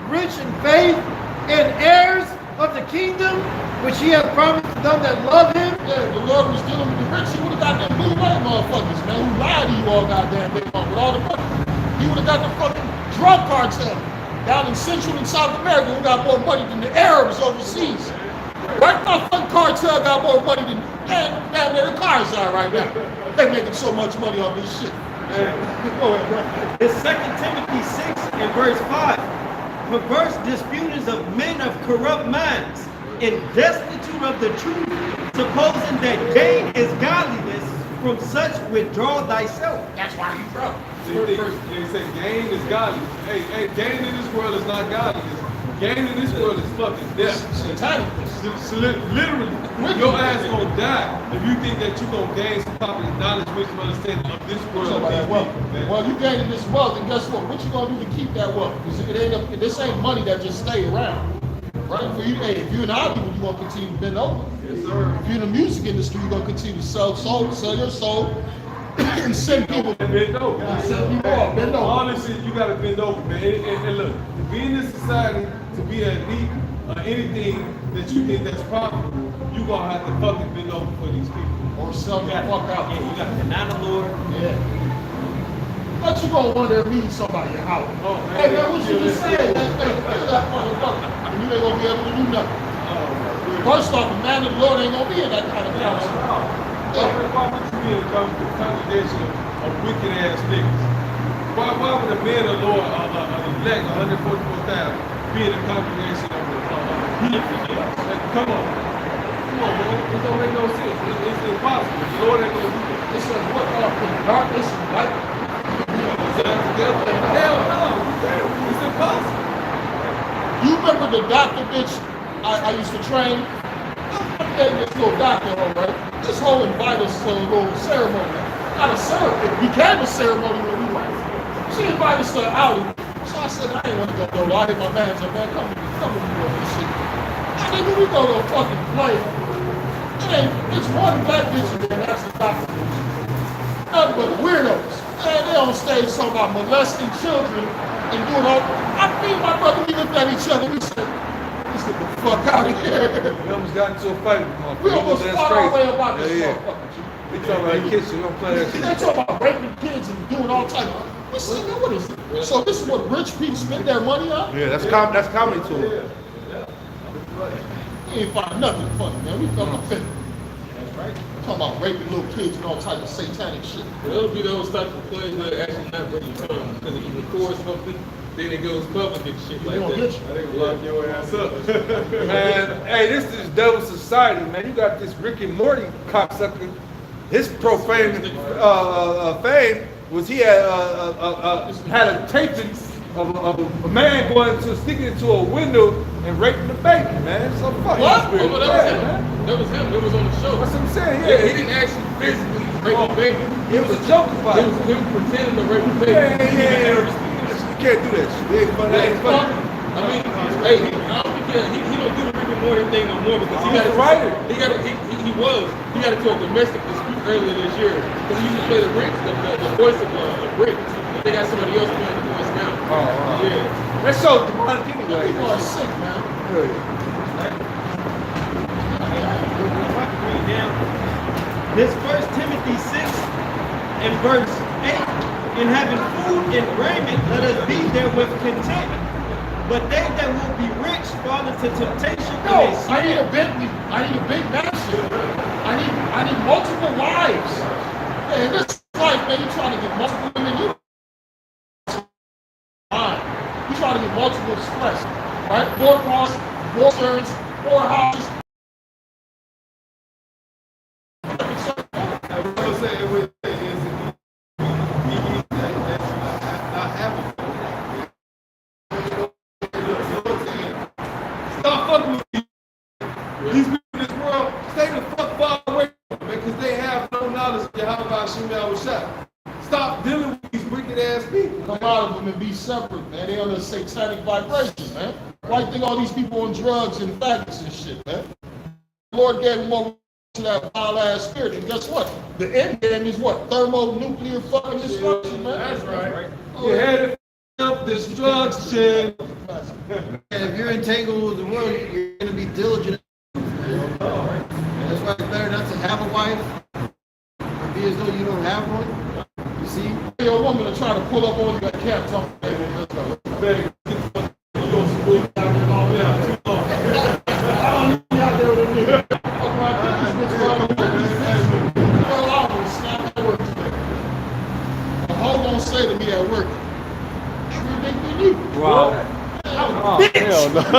rich in faith, and heirs of the kingdom, which he hath promised to them that love him? Yeah, the Lord was dealing with the rich. He would have got them blue light motherfuckers, man, who lied to you all goddamn day long with all the money. He would have got the fucking drug cartel down in Central and South America who got more money than the Arabs overseas. Right now, fucking cartel got more money than down there the cars are right now. They making so much money on this shit. Go ahead, bro. It's 2 Timothy 6 and verse 5. Perverse disputers of men of corrupt minds and destitute of the truth, supposing that gain is godliness, from such withdraw thyself. That's why you broke. They say gain is godliness. Hey, gain in this world is not godliness. Gain in this world is fucking death. Satanic. Literally, your ass gonna die if you think that you gonna gain some proper knowledge, wisdom, understanding of this world. So of these wealth. people, man. Well, you gaining this wealth, and guess what? What you gonna do to keep that wealth? Because this ain't money that just stay around, right? For you, hey, if you're in Hollywood, you're gonna continue to bend over. Yes, sir. If you're in the music industry, you're gonna continue to sell your soul, and send people. Bend over. Send people off. Bend over. All this shit, you gotta bend over, man. And look, to be in this society, to be an elite, or anything that you think that's profitable, you gonna have to fucking bend over for these people. Or sell the fuck out. Yeah, you got to deny the Lord. Yeah. But you gonna wonder if meeting somebody at Howard. Oh, man. Hey man, what you just said? That motherfucker. And you ain't gonna be able to do nothing. First off, the man of the Lord ain't gonna be in that kind of council. Why would you be in a congregation of wicked ass niggas? Why would the man of the Lord elect 144,000 be in a congregation of come on, man. It don't make no sense. It's impossible. The Lord ain't gonna do that. It says what up in darkness and light. Hell no, it's impossible. You remember the doctor bitch I used to train? I'm getting this little doctor home, right? This whole invite us to a little ceremony. Not a ceremony. It became a ceremony when we went. She invited us to an outing. So I said, I ain't want to go though. I hit my manager, man, come with me on this shit. I think we go to a fucking play. It's one black bitch in there, that's the doctor bitch. Nothing but weirdos. Man, they on stage talking about molesting children and doing all. I think my brother, we looked at each other, we said, let's get the fuck out of here. We almost got into a fight. We almost fought our way about this motherfucker. We talking about kids, we don't play that shit. They talking about raping kids and doing all types of. We said, man, what is it? So this is what rich people spend their money on? Yeah, that's comedy to it. We ain't find nothing funny, man. We felt offended. That's right. Talking about raping little kids and all type of satanic shit. It'll be those type of plays that are actually not really fun because if you record something, then it goes public and shit like gonna that. get you. I think we'll lock your ass up. Man, hey, this is devil society, man. You got this Rick and Morty cocksucker. His profane fame was he had a taping of a man going to sneaking into a window and raping the baby, man. So fuck What? this Oh, spirit. but that was him. That was him. It was on the show. That's what I'm saying. Yeah, he Yeah, didn't actually physically rape the baby. it was a joke about It it. was him pretending to rape the baby. Yeah. You can't do that shit. It ain't funny. That ain't funny. I mean, hey, I don't think he don't do the Rick and Morty thing no more because he He's got a writer. He got into a domestic dispute earlier this year because he used to play the voice of Rick. They got somebody else playing the voice now. Oh. Yeah. That's so demonic anyway. People are sick, man. This 1 Timothy 6 and verse 8, in having food and raiment, let us be there with content. But they that will be rich fall into temptation. No, and I need a Bentley. I need a big mansion. I need multiple wives. Man, this life, man, you trying to get multiple women, you fine. You trying to get multiple express, right? 4 cars, 4 shirts, 4 houses. I will say it was not happening. Stop fucking with me. These people in this world, stay the fuck far away from them because they have no knowledge of Yahweh Hashem Yahushua. Stop dealing with these wicked ass people. Come out of them and be separate, man. They under satanic vibration, man. Why you think all these people on drugs and faggots and shit, man? The Lord gave them over to that foul ass spirit, and guess what? The end game is what? Thermonuclear fucking destruction, man. That's right. Oh, You had to destruction. And if you're entangled with the world, you're going to be diligent. That's why it's better not to have a wife or be as though you don't have one. You see? Your woman to try to pull up on you at camp talking. Say to me at work, sure they for you. Wow. Oh, hell no.